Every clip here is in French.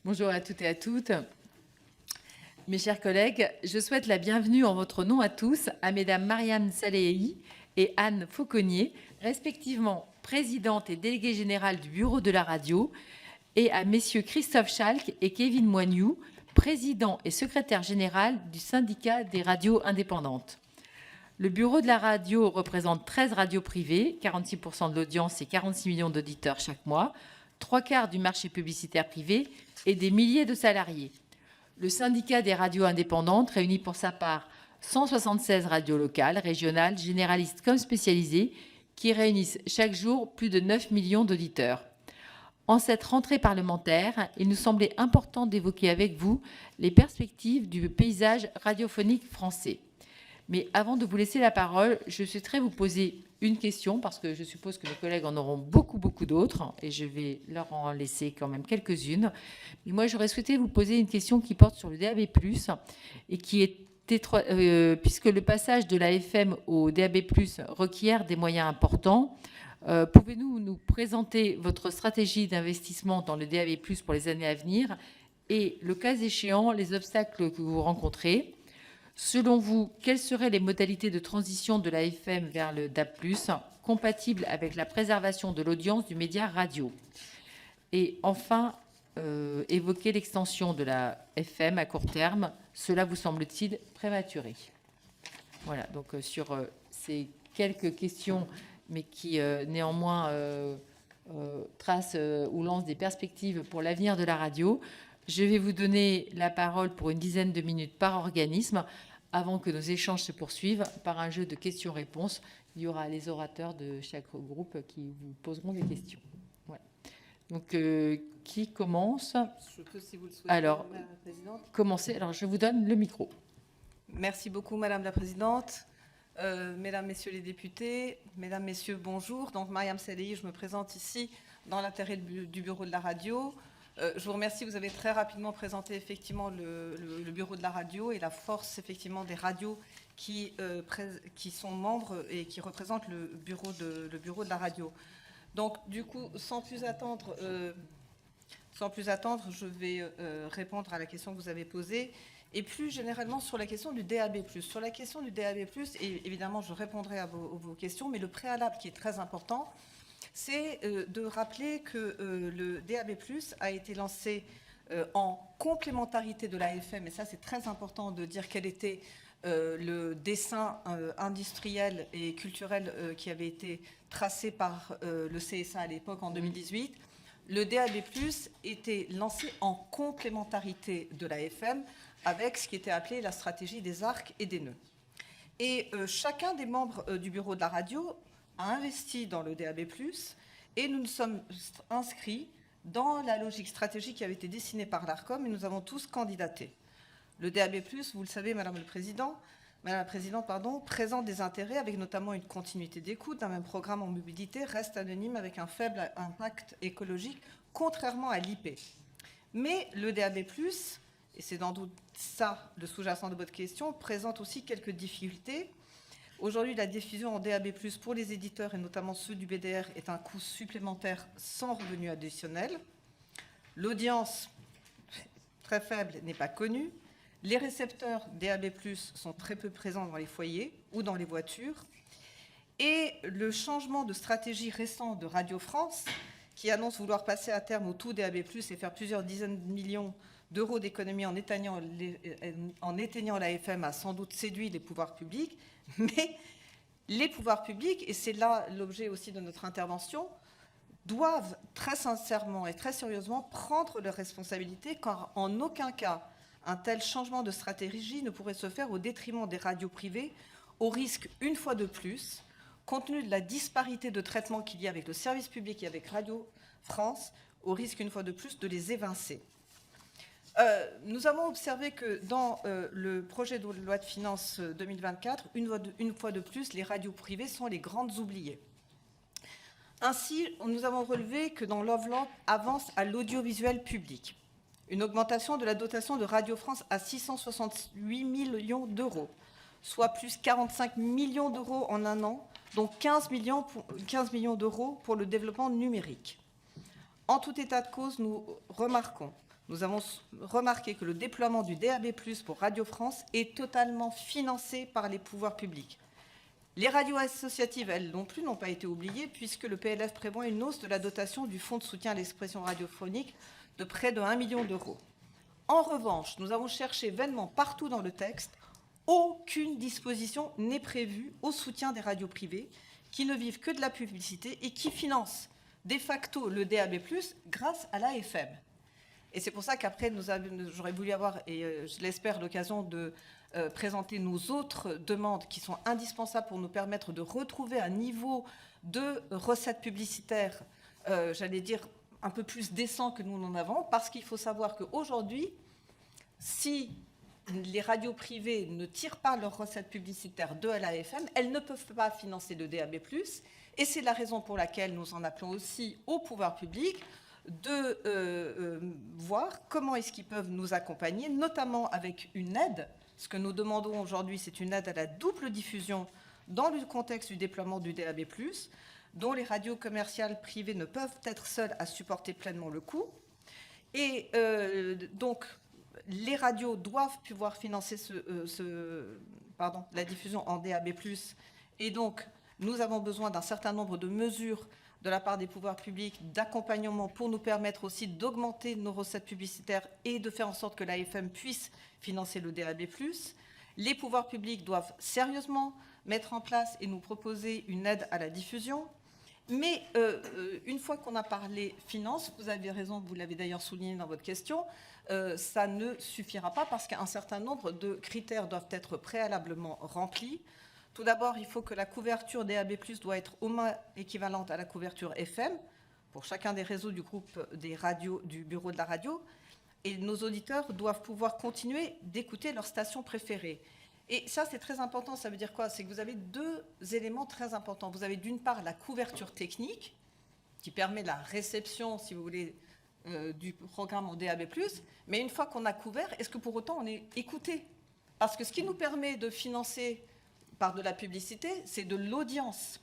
Bonjour à toutes et à toutes. Mes chers collègues, je souhaite la bienvenue en votre nom à tous à Mesdames Mariam Salehi et Anne Fauconnier, respectivement présidente et déléguée générale du Bureau de la radio, et à Messieurs Christophe Schalk et Kevin Moignoux, président et secrétaire général du syndicat des radios indépendantes. Le Bureau de la radio représente 13 radios privées, 46% de l'audience et 46 millions d'auditeurs chaque mois, 3/4 du marché publicitaire privé et des milliers de salariés. Le syndicat des radios indépendantes réunit pour sa part 176 radios locales, régionales, généralistes comme spécialisées, qui réunissent chaque jour plus de 9 millions d'auditeurs. En cette rentrée parlementaire, il nous semblait important d'évoquer avec vous les perspectives du paysage radiophonique français. Mais avant de vous laisser la parole, je souhaiterais vous poser une question, parce que je suppose que mes collègues en auront beaucoup d'autres, et je vais leur en laisser quand même quelques-unes. Mais moi, j'aurais souhaité vous poser une question qui porte sur le DAB+, et qui est puisque le passage de la FM au DAB+, requiert des moyens importants. Pouvez-vous nous présenter votre stratégie d'investissement dans le DAB+, pour les années à venir, et, le cas échéant, les obstacles que vous rencontrez? Selon vous, quelles seraient les modalités de transition de la FM vers le DAB+, compatibles avec la préservation de l'audience du média radio? Et enfin, évoquer l'extension de la FM à court terme, cela vous semble-t-il prématuré? Voilà, donc sur ces quelques questions, mais qui néanmoins tracent ou lancent des perspectives pour l'avenir de la radio, je vais vous donner la parole pour une dizaine de minutes par organisme, avant que nos échanges se poursuivent par un jeu de questions-réponses. Il y aura les orateurs de chaque groupe qui vous poseront des questions. Voilà. Donc, qui commence? Je peux, si vous le souhaitez, alors, Madame la Présidente. Commencez. Alors, je vous donne le micro. Merci beaucoup, Madame la Présidente. Mesdames, Messieurs les députés, Mesdames, Messieurs, bonjour. Donc, Mariam Salehi, je me présente ici dans l'intérêt du Bureau de la radio. Je vous remercie, vous avez très rapidement présenté effectivement le Bureau de la radio et la force effectivement des radios qui sont membres et qui représentent le bureau de la radio. Donc du coup, sans plus attendre, je vais répondre à la question que vous avez posée et plus généralement sur la question du DAB+. Sur la question du DAB+, et évidemment je répondrai à vos questions, mais le préalable qui est très important, c'est de rappeler que le DAB+, a été lancé en complémentarité de la FM, et ça c'est très important de dire quel était le dessin industriel et culturel qui avait été tracé par le CSA à l'époque en 2018. Le DAB+, était lancé en complémentarité de la FM avec ce qui était appelé la stratégie des arcs et des nœuds. Et chacun des membres du bureau de la radio a investi dans le DAB+, et nous nous sommes inscrits dans la logique stratégique qui avait été dessinée par l'ARCOM, et nous avons tous candidaté. Le DAB+, vous le savez, Madame la Présidente, présente des intérêts avec notamment une continuité d'écoute d'un même programme en mobilité, reste anonyme avec un faible impact écologique, contrairement à l'IP. Mais le DAB+, et c'est sans doute ça le sous-jacent de votre question, présente aussi quelques difficultés. Aujourd'hui, la diffusion en DAB+, pour les éditeurs, et notamment ceux du BDR, est un coût supplémentaire sans revenu additionnel. L'audience, très faible, n'est pas connue. Les récepteurs DAB+, sont très peu présents dans les foyers ou dans les voitures. Et le changement de stratégie récent de Radio France, qui annonce vouloir passer à terme au tout DAB+, et faire plusieurs dizaines de millions d'euros d'économies en éteignant la FM, a sans doute séduit les pouvoirs publics. Mais les pouvoirs publics, et c'est là l'objet aussi de notre intervention, doivent très sincèrement et très sérieusement prendre leurs responsabilités, car en aucun cas un tel changement de stratégie ne pourrait se faire au détriment des radios privées, au risque, une fois de plus, compte tenu de la disparité de traitement qu'il y a avec le service public et avec Radio France, au risque, une fois de plus, de les évincer. Nous avons observé que dans le projet de loi de finances 2024, une fois de plus, les radios privées sont les grandes oubliées. Ainsi, nous avons relevé que dans l'enveloppe avance à l'audiovisuel public une augmentation de la dotation de Radio France à 668 millions d'euros, soit plus 45 millions d'euros en un an, dont 15 millions d'euros pour le développement numérique. En tout état de cause, nous remarquons nous avons remarqué que le déploiement du DAB+ pour Radio France est totalement financé par les pouvoirs publics. Les radios associatives, elles non plus, n'ont pas été oubliées, puisque le PLF prévoit une hausse de la dotation du Fonds de soutien à l'expression radiophonique de près de 1 million d'euros. En revanche, nous avons cherché vainement partout dans le texte, aucune disposition n'est prévue au soutien des radios privées qui ne vivent que de la publicité et qui financent de facto le DAB+, grâce à l'AFM. Et c'est pour ça qu'après, j'aurais voulu avoir, et je l'espère, l'occasion de présenter nos autres demandes qui sont indispensables pour nous permettre de retrouver un niveau de recettes publicitaires, j'allais dire, un peu plus décent que nous n'en avons, parce qu'il faut savoir qu'aujourd'hui, si les radios privées ne tirent pas leurs recettes publicitaires de l'AFM, elles ne peuvent pas financer le DAB+, et c'est la raison pour laquelle nous en appelons aussi au pouvoir public de voir comment est-ce qu'ils peuvent nous accompagner, notamment avec une aide. Ce que nous demandons aujourd'hui, c'est une aide à la double diffusion dans le contexte du déploiement du DAB+, dont les radios commerciales privées ne peuvent être seules à supporter pleinement le coût. Et donc, les radios doivent pouvoir financer la diffusion en DAB+. Et donc, nous avons besoin d'un certain nombre de mesures de la part des pouvoirs publics, d'accompagnement pour nous permettre aussi d'augmenter nos recettes publicitaires et de faire en sorte que l'AFM puisse financer le DAB+. Les pouvoirs publics doivent sérieusement mettre en place et nous proposer une aide à la diffusion. Mais une fois qu'on a parlé finances, vous avez raison, vous l'avez d'ailleurs souligné dans votre question, ça ne suffira pas parce qu'un certain nombre de critères doivent être préalablement remplis. Tout d'abord, il faut que la couverture DAB+ doit être au moins équivalente à la couverture FM pour chacun des réseaux du groupe des radios, du bureau de la radio. Et nos auditeurs doivent pouvoir continuer d'écouter leur station préférée. Et ça, c'est très important. Ça veut dire quoi? C'est que vous avez deux éléments très importants. Vous avez d'une part la couverture technique, qui permet la réception, si vous voulez, du programme en DAB+. Mais une fois qu'on a couvert, est-ce que pour autant on est écouté? Parce que ce qui nous permet de financer par de la publicité, c'est de l'audience.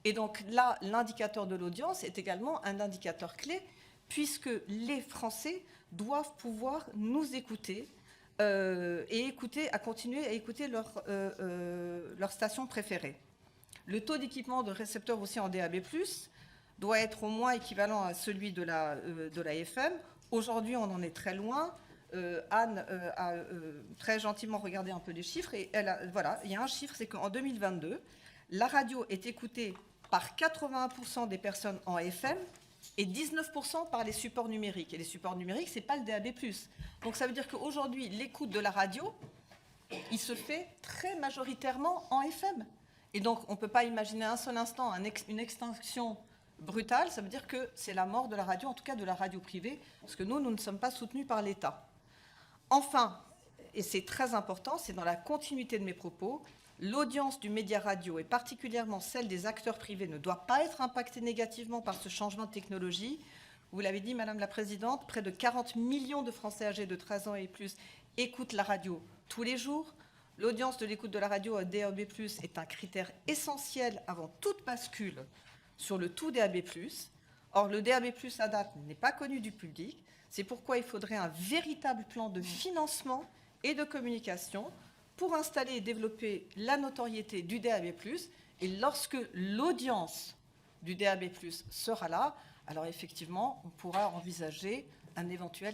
Et donc là, l'indicateur de l'audience est également un indicateur clé, puisque les Français doivent pouvoir nous écouter et continuer à écouter leur station préférée. Le taux d'équipement de récepteurs aussi en DAB+, doit être au moins équivalent à celui de la FM. Aujourd'hui, on en est très loin. Anne a très gentiment regardé un peu les chiffres et voilà, il y a un chiffre, c'est qu'en 2022, la radio est écoutée par 81% des personnes en FM et 19% par les supports numériques. Et les supports numériques, ce n'est pas le DAB+. Donc ça veut dire qu'aujourd'hui, l'écoute de la radio, il se fait très majoritairement en FM. Et donc on ne peut pas imaginer un seul instant une extinction brutale. Ça veut dire que c'est la mort de la radio, en tout cas de la radio privée, parce que nous ne sommes pas soutenus par l'État. Enfin, et c'est très important, c'est dans la continuité de mes propos, l'audience du média radio, et particulièrement celle des acteurs privés, ne doit pas être impactée négativement par ce changement de technologie. Vous l'avez dit, Madame la Présidente, près de 40 millions de Français âgés de 13 ans et plus écoutent la radio tous les jours. L'audience de l'écoute de la radio à DAB+, est un critère essentiel avant toute bascule sur le tout DAB+. Or, le DAB+, à date, n'est pas connu du public. C'est pourquoi il faudrait un véritable plan de financement et de communication pour installer et développer la notoriété du DAB+. Et lorsque l'audience du DAB+ sera là, alors effectivement, on pourra envisager un éventuel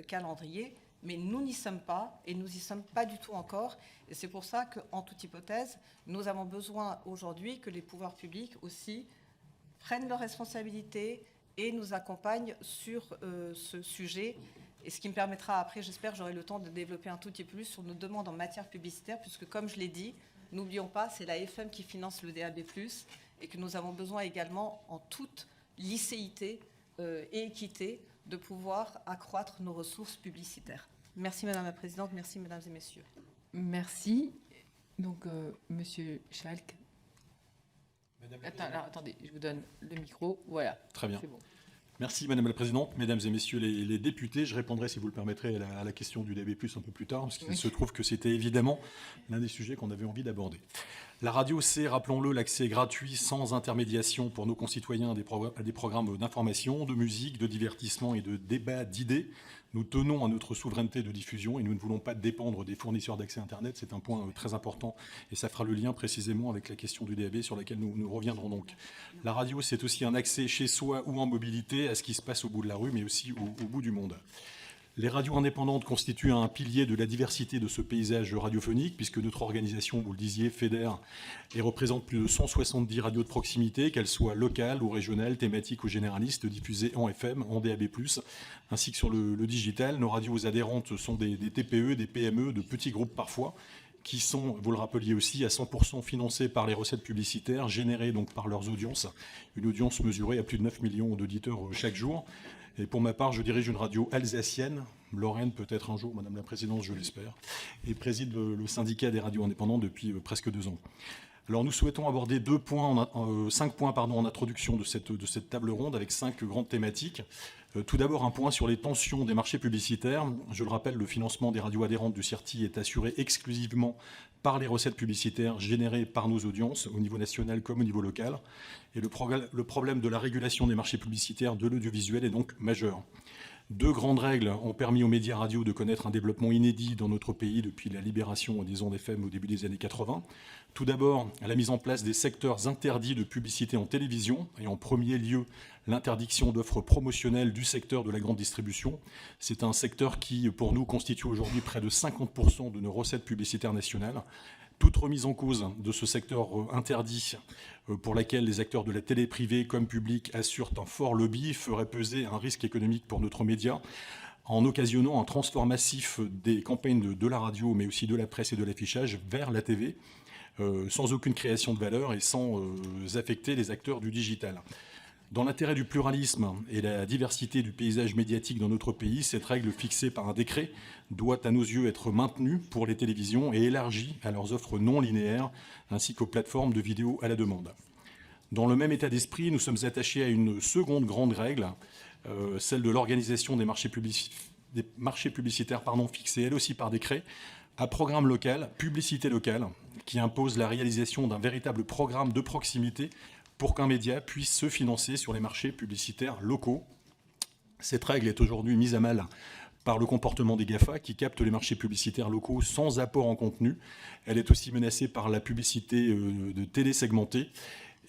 calendrier, mais nous n'y sommes pas et nous n'y sommes pas du tout encore. Et c'est pour ça qu'en toute hypothèse, nous avons besoin aujourd'hui que les pouvoirs publics aussi prennent leurs responsabilités et nous accompagnent sur ce sujet. Et ce qui me permettra après, j'espère, j'aurai le temps de développer un tout petit peu plus sur nos demandes en matière publicitaire, puisque comme je l'ai dit, n'oublions pas, c'est la FM qui finance le DAB+, et que nous avons besoin également, en toute licéité et équité, de pouvoir accroître nos ressources publicitaires. Merci Madame la Présidente, merci Mesdames et Messieurs. Merci. Donc, Monsieur Schalk. Attendez, je vous donne le micro. Voilà. Très bien. C'est bon. Merci Madame la Présidente, Mesdames et Messieurs les députés. Je répondrai, si vous le permettrez, à la question du DAB+, un peu plus tard, parce qu'il se trouve que c'était évidemment l'un des sujets qu'on avait envie d'aborder. La radio, c'est, rappelons-le, l'accès gratuit sans intermédiation pour nos concitoyens à des programmes d'information, de musique, de divertissement et de débat d'idées. Nous tenons à notre souveraineté de diffusion et nous ne voulons pas dépendre des fournisseurs d'accès Internet. C'est un point très important et ça fera le lien précisément avec la question du DAB sur laquelle nous reviendrons donc. La radio, c'est aussi un accès chez soi ou en mobilité à ce qui se passe au bout de la rue, mais aussi au bout du monde. Les radios indépendantes constituent un pilier de la diversité de ce paysage radiophonique, puisque notre organisation, vous le disiez, fédère et représente plus de 170 radios de proximité, qu'elles soient locales ou régionales, thématiques ou généralistes, diffusées en FM, en DAB+, ainsi que sur le digital. Nos radios adhérentes sont des TPE, des PME, de petits groupes parfois, qui sont, vous le rappeliez aussi, à 100% financés par les recettes publicitaires, générées donc par leurs audiences, une audience mesurée à plus de 9 millions d'auditeurs chaque jour. Et pour ma part, je dirige une radio alsacienne, Lorraine peut-être un jour, Madame la Présidente, je l'espère, et préside le syndicat des radios indépendantes depuis presque 2 ans. Alors nous souhaitons aborder 5 points en introduction de cette table ronde avec 5 grandes thématiques. Tout d'abord, un point sur les tensions des marchés publicitaires. Je le rappelle, le financement des radios adhérentes du CIRTI est assuré exclusivement par les recettes publicitaires générées par nos audiences, au niveau national comme au niveau local. Et le problème de la régulation des marchés publicitaires de l'audiovisuel est donc majeur. 2 grandes règles ont permis aux médias radio de connaître un développement inédit dans notre pays depuis la libération des ondes FM au début des années 80. Tout d'abord, la mise en place des secteurs interdits de publicité en télévision, et en premier lieu, l'interdiction d'offres promotionnelles du secteur de la grande distribution. C'est un secteur qui, pour nous, constitue aujourd'hui près de 50% de nos recettes publicitaires nationales. Toute remise en cause de ce secteur interdit, pour laquelle les acteurs de la télé privée comme publique assurent un fort lobby, ferait peser un risque économique pour notre média, en occasionnant un transfert massif des campagnes de la radio, mais aussi de la presse et de l'affichage, vers la TV, sans aucune création de valeur et sans affecter les acteurs du digital. Dans l'intérêt du pluralisme et la diversité du paysage médiatique dans notre pays, cette règle fixée par un décret doit à nos yeux être maintenue pour les télévisions et élargie à leurs offres non linéaires ainsi qu'aux plateformes de vidéo à la demande. Dans le même état d'esprit, nous sommes attachés à une seconde grande règle, celle de l'organisation des marchés publicitaires fixée elle aussi par décret, à programme local, publicité locale, qui impose la réalisation d'un véritable programme de proximité pour qu'un média puisse se financer sur les marchés publicitaires locaux. Cette règle est aujourd'hui mise à mal par le comportement des GAFA qui captent les marchés publicitaires locaux sans apport en contenu. Elle est aussi menacée par la publicité de télé segmentée.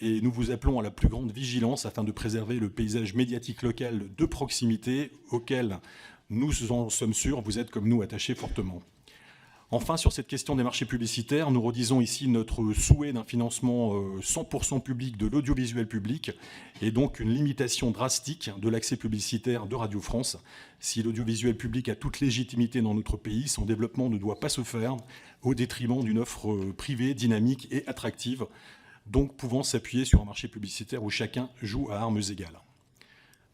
Et nous vous appelons à la plus grande vigilance afin de préserver le paysage médiatique local de proximité auquel nous en sommes sûrs, vous êtes comme nous attachés fortement. Enfin, sur cette question des marchés publicitaires, nous redisons ici notre souhait d'un financement 100% public de l'audiovisuel public et donc une limitation drastique de l'accès publicitaire de Radio France. Si l'audiovisuel public a toute légitimité dans notre pays, son développement ne doit pas se faire au détriment d'une offre privée, dynamique et attractive, donc pouvant s'appuyer sur un marché publicitaire où chacun joue à armes égales.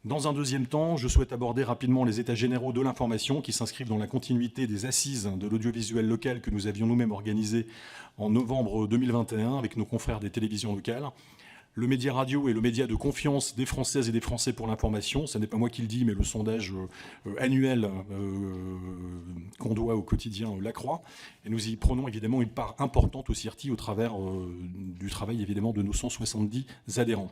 Dans un deuxième temps, je souhaite aborder rapidement les états généraux de l'information qui s'inscrivent dans la continuité des assises de l'audiovisuel local que nous avions nous-mêmes organisées en novembre 2021 avec nos confrères des télévisions locales. Le média radio est le média de confiance des Françaises et des Français pour l'information. Ce n'est pas moi qui le dis, mais le sondage annuel qu'on doit au quotidien La Croix. Et nous y prenons évidemment une part importante au CIRTI au travers du travail évidemment de nos 170 adhérents.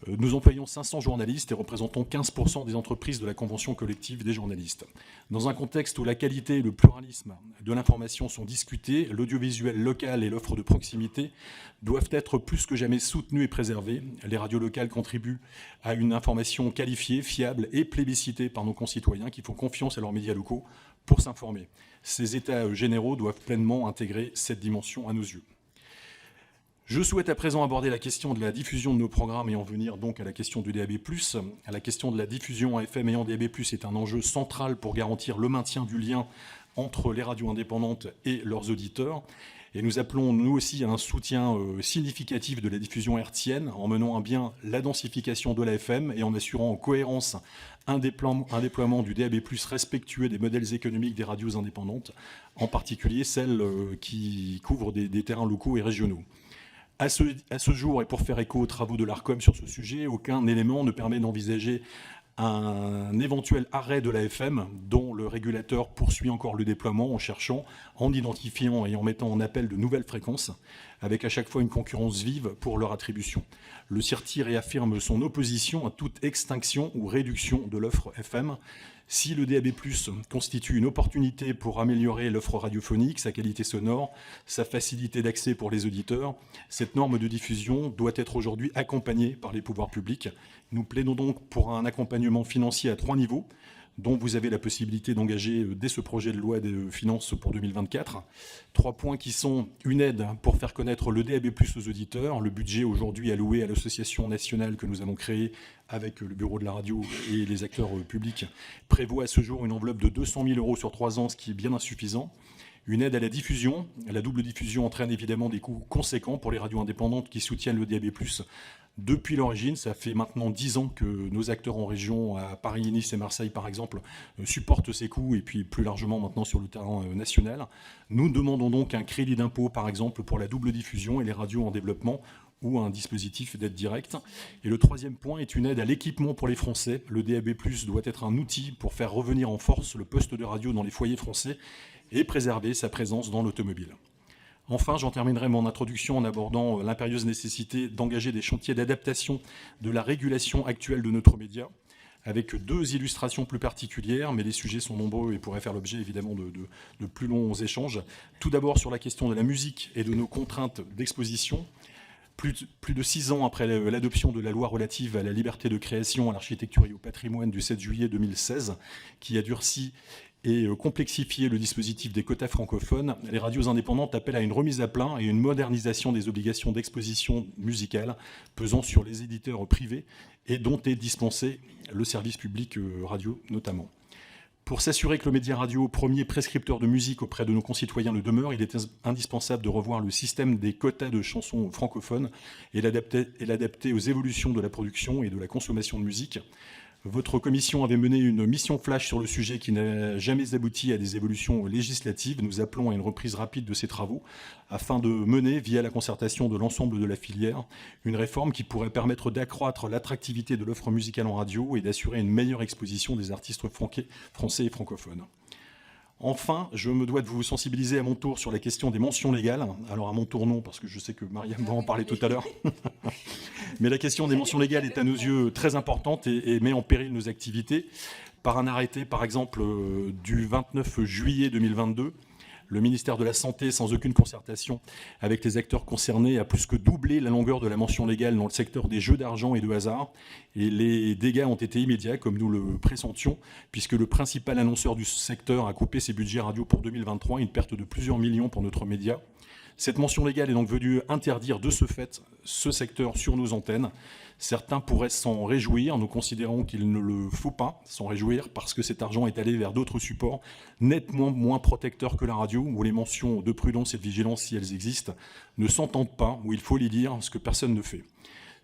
Nous employons 500 journalistes et représentons 15% des entreprises de la convention collective des journalistes. Dans un contexte où la qualité et le pluralisme de l'information sont discutés, l'audiovisuel local et l'offre de proximité doivent être plus que jamais soutenus et préservés. Les radios locales contribuent à une information qualifiée, fiable et plébiscitée par nos concitoyens qui font confiance à leurs médias locaux pour s'informer. Ces états généraux doivent pleinement intégrer cette dimension à nos yeux. Je souhaite à présent aborder la question de la diffusion de nos programmes et en venir donc à la question du DAB+. La question de la diffusion en FM et en DAB+, est un enjeu central pour garantir le maintien du lien entre les radios indépendantes et leurs auditeurs. Et nous appelons nous aussi à un soutien significatif de la diffusion hertzienne en menant à bien la densification de la FM et en assurant en cohérence un déploiement du DAB+, respectueux des modèles économiques des radios indépendantes, en particulier celles qui couvrent des terrains locaux et régionaux. À ce jour, et pour faire écho aux travaux de l'ARCOM sur ce sujet, aucun élément ne permet d'envisager un éventuel arrêt de la FM dont le régulateur poursuit encore le déploiement en cherchant, en identifiant et en mettant en appel de nouvelles fréquences. avec à chaque fois une concurrence vive pour leur attribution. Le CIRTI réaffirme son opposition à toute extinction ou réduction de l'offre FM. Si le DAB+, constitue une opportunité pour améliorer l'offre radiophonique, sa qualité sonore, sa facilité d'accès pour les auditeurs, cette norme de diffusion doit être aujourd'hui accompagnée par les pouvoirs publics. Nous plaidons donc pour un accompagnement financier à 3 niveaux, dont vous avez la possibilité d'engager dès ce projet de loi de finances pour 2024. 3 points qui sont une aide pour faire connaître le DAB+ aux auditeurs. Le budget aujourd'hui alloué à l'association nationale que nous avons créée avec le bureau de la radio et les acteurs publics prévoit à ce jour une enveloppe de 200 000 € sur 3 ans, ce qui est bien insuffisant. Une aide à la diffusion. La double diffusion entraîne évidemment des coûts conséquents pour les radios indépendantes qui soutiennent le DAB+. Depuis l'origine, ça fait maintenant 10 ans que nos acteurs en région, à Paris, Nice et Marseille par exemple, supportent ces coûts et puis plus largement maintenant sur le terrain national. Nous demandons donc un crédit d'impôt par exemple pour la double diffusion et les radios en développement ou un dispositif d'aide directe. Et le 3e point est une aide à l'équipement pour les Français. Le DAB+ doit être un outil pour faire revenir en force le poste de radio dans les foyers français et préserver sa présence dans l'automobile. Enfin, j'en terminerai mon introduction en abordant l'impérieuse nécessité d'engager des chantiers d'adaptation de la régulation actuelle de notre média, avec 2 illustrations plus particulières, mais les sujets sont nombreux et pourraient faire l'objet évidemment de plus longs échanges. Tout d'abord sur la question de la musique et de nos contraintes d'exposition. Plus de 6 ans après l'adoption de la loi relative à la liberté de création, à l'architecture et au patrimoine du 7 juillet 2016, qui a durci et complexifier le dispositif des quotas francophones, les radios indépendantes appellent à une remise à plat et une modernisation des obligations d'exposition musicale pesant sur les éditeurs privés et dont est dispensé le service public radio notamment. Pour s'assurer que le média radio, premier prescripteur de musique auprès de nos concitoyens, le demeure, il est indispensable de revoir le système des quotas de chansons francophones et l'adapter aux évolutions de la production et de la consommation de musique. Votre commission avait mené une mission flash sur le sujet qui n'a jamais abouti à des évolutions législatives. Nous appelons à une reprise rapide de ces travaux afin de mener, via la concertation de l'ensemble de la filière, une réforme qui pourrait permettre d'accroître l'attractivité de l'offre musicale en radio et d'assurer une meilleure exposition des artistes français et francophones. Enfin, je me dois de vous sensibiliser à mon tour sur la question des mentions légales. Alors à mon tour non, parce que je sais que Mariam va en parler tout à l'heure. Mais la question des mentions légales est à nos yeux très importante et met en péril nos activités. Par un arrêté, par exemple, du 29 juillet 2022, le ministère de la Santé, sans aucune concertation avec les acteurs concernés, a plus que doublé la longueur de la mention légale dans le secteur des jeux d'argent et de hasard. Et les dégâts ont été immédiats, comme nous le pressentions, puisque le principal annonceur du secteur a coupé ses budgets radio pour 2023, une perte de plusieurs millions pour notre média. Cette mention légale est donc venue interdire de ce fait ce secteur sur nos antennes. Certains pourraient s'en réjouir. Nous considérons qu'il ne le faut pas s'en réjouir parce que cet argent est allé vers d'autres supports nettement moins protecteurs que la radio, où les mentions de prudence et de vigilance, si elles existent, ne s'entendent pas, où il faut les dire, ce que personne ne fait.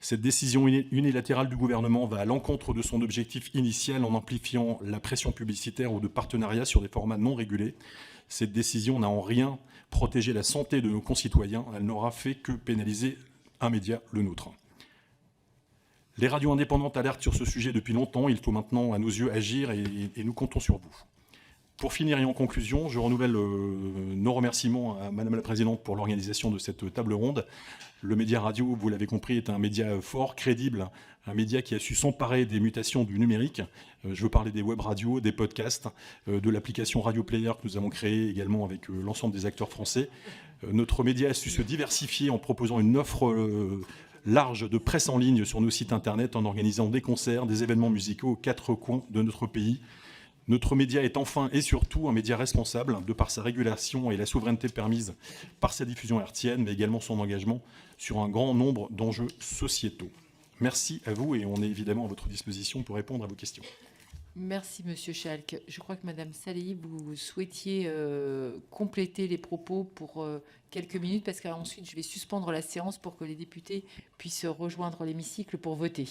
Cette décision unilatérale du gouvernement va à l'encontre de son objectif initial en amplifiant la pression publicitaire ou de partenariat sur des formats non régulés. Cette décision n'a en rien protégé la santé de nos concitoyens. Elle n'aura fait que pénaliser un média, le nôtre. Les radios indépendantes alertent sur ce sujet depuis longtemps. Il faut maintenant, à nos yeux, agir et nous comptons sur vous. Pour finir et en conclusion, je renouvelle nos remerciements à Madame la Présidente pour l'organisation de cette table ronde. Le média radio, vous l'avez compris, est un média fort, crédible, un média qui a su s'emparer des mutations du numérique. Je veux parler des web radios, des podcasts, de l'application Radio Player que nous avons créée également avec l'ensemble des acteurs français. Notre média a su se diversifier en proposant une offre large de presse en ligne sur nos sites internet, en organisant des concerts, des événements musicaux aux 4 coins de notre pays. Notre média est enfin et surtout un média responsable de par sa régulation et la souveraineté permise par sa diffusion hertzienne, mais également son engagement sur un grand nombre d'enjeux sociétaux. Merci à vous et on est évidemment à votre disposition pour répondre à vos questions. Merci, Monsieur Schalck. Je crois que Madame Salehi, vous souhaitiez compléter les propos pour quelques minutes, parce qu'ensuite, je vais suspendre la séance pour que les députés puissent rejoindre l'hémicycle pour voter.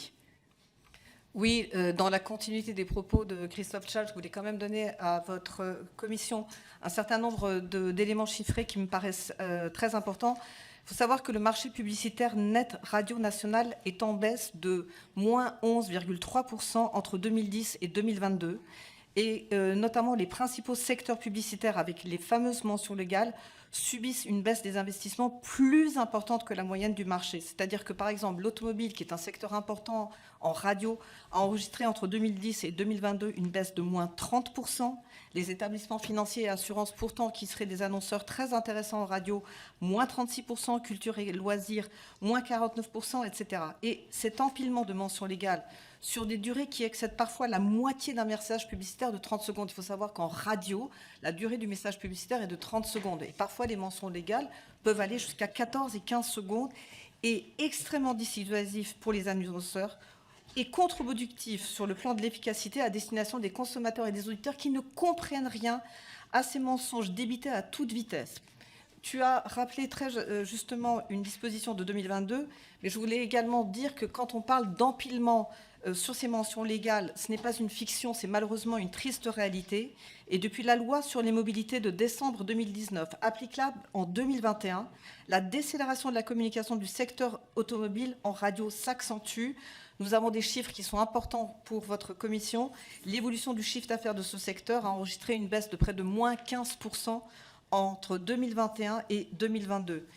Oui, dans la continuité des propos de Christophe Schalck, je voulais quand même donner à votre commission un certain nombre d'éléments chiffrés qui me paraissent très importants. Il faut savoir que le marché publicitaire net radio national est en baisse de moins 11,3% entre 2010 et 2022. Et notamment les principaux secteurs publicitaires avec les fameuses mentions légales subissent une baisse des investissements plus importante que la moyenne du marché. C'est-à-dire que, par exemple, l'automobile, qui est un secteur important en radio, a enregistré entre 2010 et 2022 une baisse de moins 30%. Les établissements financiers et assurances, pourtant, qui seraient des annonceurs très intéressants en radio, moins 36%, culture et loisirs, moins 49%, etc. Et cet empilement de mentions légales sur des durées qui excèdent parfois la moitié d'un message publicitaire de 30 secondes. Il faut savoir qu'en radio, la durée du message publicitaire est de 30 secondes. Et parfois, les mentions légales peuvent aller jusqu'à 14 et 15 secondes et extrêmement dissuasif pour les annonceurs et contre-productif sur le plan de l'efficacité à destination des consommateurs et des auditeurs qui ne comprennent rien à ces mensonges débités à toute vitesse. Tu as rappelé très justement une disposition de 2022, mais je voulais également dire que quand on parle d'empilement sur ces mentions légales, ce n'est pas une fiction, c'est malheureusement une triste réalité. Et depuis la loi sur les mobilités de décembre 2019, applicable en 2021, la décélération de la communication du secteur automobile en radio s'accentue. Nous avons des chiffres qui sont importants pour votre commission. L'évolution du chiffre d'affaires de ce secteur a enregistré une baisse de près de moins 15% entre 2021 et 2022.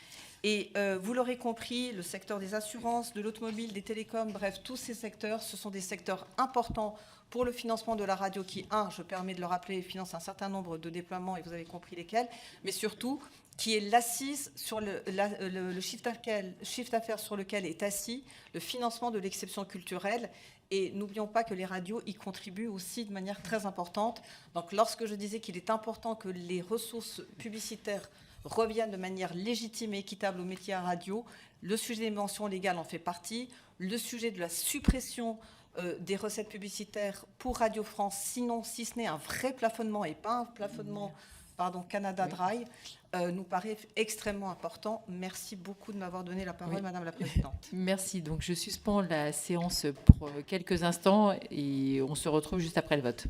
Et vous l'aurez compris, le secteur des assurances, de l'automobile, des télécoms, bref, tous ces secteurs, ce sont des secteurs importants pour le financement de la radio qui, je permets de le rappeler, finance un certain nombre de déploiements, et vous avez compris lesquels, mais surtout qui est l'assise sur le chiffre d'affaires sur lequel est assis le financement de l'exception culturelle. Et n'oublions pas que les radios y contribuent aussi de manière très importante. Donc lorsque je disais qu'il est important que les ressources publicitaires reviennent de manière légitime et équitable au métier à radio, le sujet des mentions légales en fait partie, le sujet de la suppression des recettes publicitaires pour Radio France, sinon, si ce n'est un vrai plafonnement et pas un plafonnement, Canada Dry, nous paraît extrêmement important. Merci beaucoup de m'avoir donné la parole, Madame la Présidente. Merci. Donc, je suspends la séance pour quelques instants et on se retrouve juste après le vote.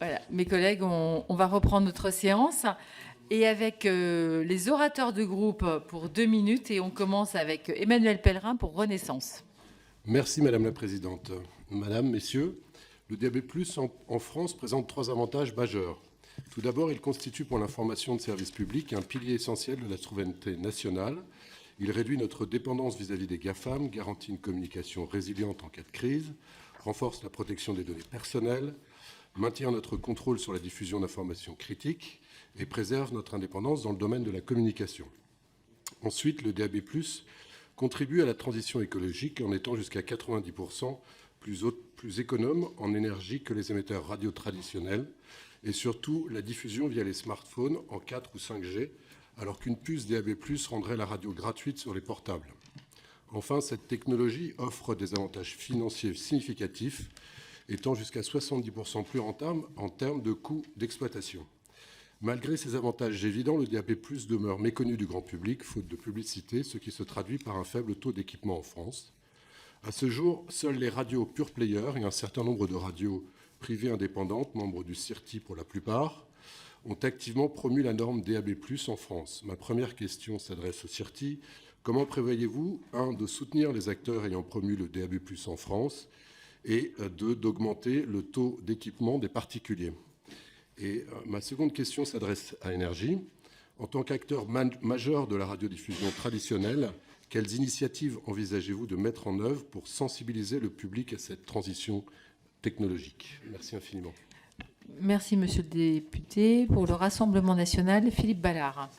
Voilà, mes collègues, on va reprendre notre séance et avec les orateurs de groupe pour 2 minutes et on commence avec Emmanuel Pellerin pour Renaissance. Merci Madame la Présidente. Madame, Messieurs, le DAB+, en France présente 3 avantages majeurs. Tout d'abord, il constitue pour l'information de service public un pilier essentiel de la souveraineté nationale. Il réduit notre dépendance vis-à-vis des GAFAM, garantit une communication résiliente en cas de crise, renforce la protection des données personnelles, maintient notre contrôle sur la diffusion d'informations critiques et préserve notre indépendance dans le domaine de la communication. Ensuite, le DAB+, contribue à la transition écologique en étant jusqu'à 90% plus économe en énergie que les émetteurs radio traditionnels et surtout la diffusion via les smartphones en 4 ou 5G, alors qu'une puce DAB+ rendrait la radio gratuite sur les portables. Enfin, cette technologie offre des avantages financiers significatifs, étant jusqu'à 70% plus rentable en termes de coûts d'exploitation. Malgré ces avantages évidents, le DAB+ demeure méconnu du grand public, faute de publicité, ce qui se traduit par un faible taux d'équipement en France. À ce jour, seules les radios pure player et un certain nombre de radios privées indépendantes, membres du CIRTI pour la plupart, ont activement promu la norme DAB+ en France. Ma première question s'adresse au CIRTI. Comment prévoyez-vous, 1, de soutenir les acteurs ayant promu le DAB+ en France et 2, d'augmenter le taux d'équipement des particuliers? Et ma seconde question s'adresse à Énergie. En tant qu'acteur majeur de la radiodiffusion traditionnelle, quelles initiatives envisagez-vous de mettre en œuvre pour sensibiliser le public à cette transition technologique? Merci infiniment. Merci, monsieur le député. Pour le Rassemblement national, Philippe Ballard.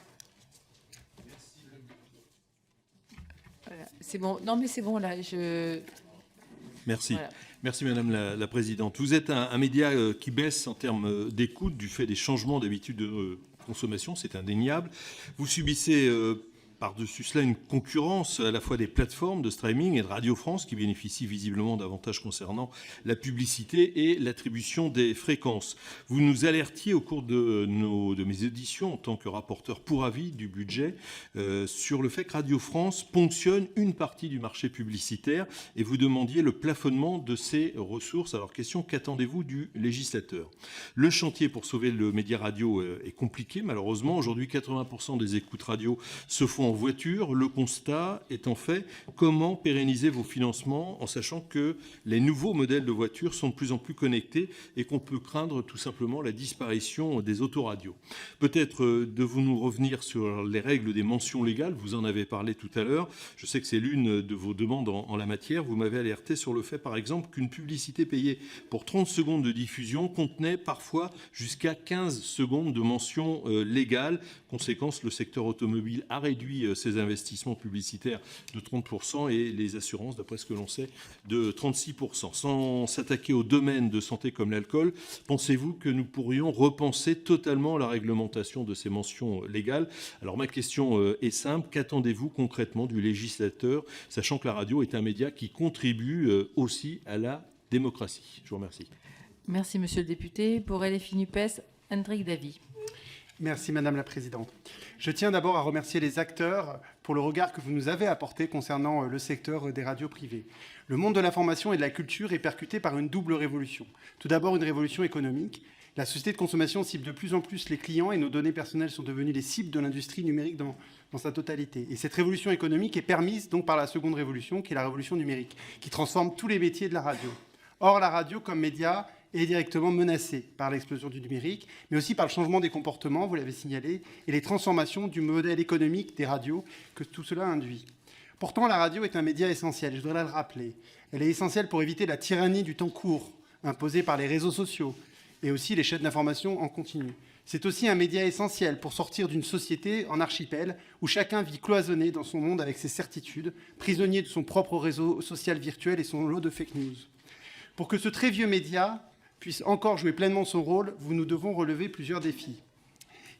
Voilà, c'est bon. Non, mais c'est bon, là. Merci. Voilà. Merci Madame la Présidente. Vous êtes un média qui baisse en termes d'écoute du fait des changements d'habitude de consommation, c'est indéniable. Vous subissez par-dessus cela une concurrence à la fois des plateformes de streaming et de Radio France qui bénéficient visiblement d'avantages concernant la publicité et l'attribution des fréquences. Vous nous alertiez au cours de mes auditions en tant que rapporteur pour avis du budget sur le fait que Radio France ponctionne une partie du marché publicitaire et vous demandiez le plafonnement de ces ressources. Alors question, qu'attendez-vous du législateur? Le chantier pour sauver le média radio est compliqué malheureusement. Aujourd'hui 80% des écoutes radio se font en voiture. Le constat étant fait, comment pérenniser vos financements en sachant que les nouveaux modèles de voitures sont de plus en plus connectés et qu'on peut craindre tout simplement la disparition des autoradios. Peut-être devons-nous revenir sur les règles des mentions légales. Vous en avez parlé tout à l'heure. Je sais que c'est l'une de vos demandes en la matière. Vous m'avez alerté sur le fait, par exemple, qu'une publicité payée pour 30 secondes de diffusion contenait parfois jusqu'à 15 secondes de mention légale. Conséquence, le secteur automobile a réduit ses investissements publicitaires de 30% et les assurances, d'après ce que l'on sait, de 36%. Sans s'attaquer aux domaines de santé comme l'alcool, pensez-vous que nous pourrions repenser totalement la réglementation de ces mentions légales? Alors ma question est simple, qu'attendez-vous concrètement du législateur, sachant que la radio est un média qui contribue aussi à la démocratie? Je vous remercie. Merci, monsieur le député. Pour LFI NUPES, Hendrik Davy. Merci Madame la Présidente. Je tiens d'abord à remercier les acteurs pour le regard que vous nous avez apporté concernant le secteur des radios privées. Le monde de l'information et de la culture est percuté par une double révolution. Tout d'abord, une révolution économique. La société de consommation cible de plus en plus les clients et nos données personnelles sont devenues les cibles de l'industrie numérique dans sa totalité. Et cette révolution économique est permise donc par la seconde révolution, qui est la révolution numérique, qui transforme tous les métiers de la radio. Or, la radio comme média est directement menacée par l'explosion du numérique, mais aussi par le changement des comportements, vous l'avez signalé, et les transformations du modèle économique des radios que tout cela induit. Pourtant, la radio est un média essentiel, je voudrais le rappeler. Elle est essentielle pour éviter la tyrannie du temps court, imposée par les réseaux sociaux, et aussi les chaînes d'information en continu. C'est aussi un média essentiel pour sortir d'une société en archipel, où chacun vit cloisonné dans son monde avec ses certitudes, prisonnier de son propre réseau social virtuel et son lot de fake news. Pour que ce très vieux média puisse encore jouer pleinement son rôle, nous devons relever plusieurs défis.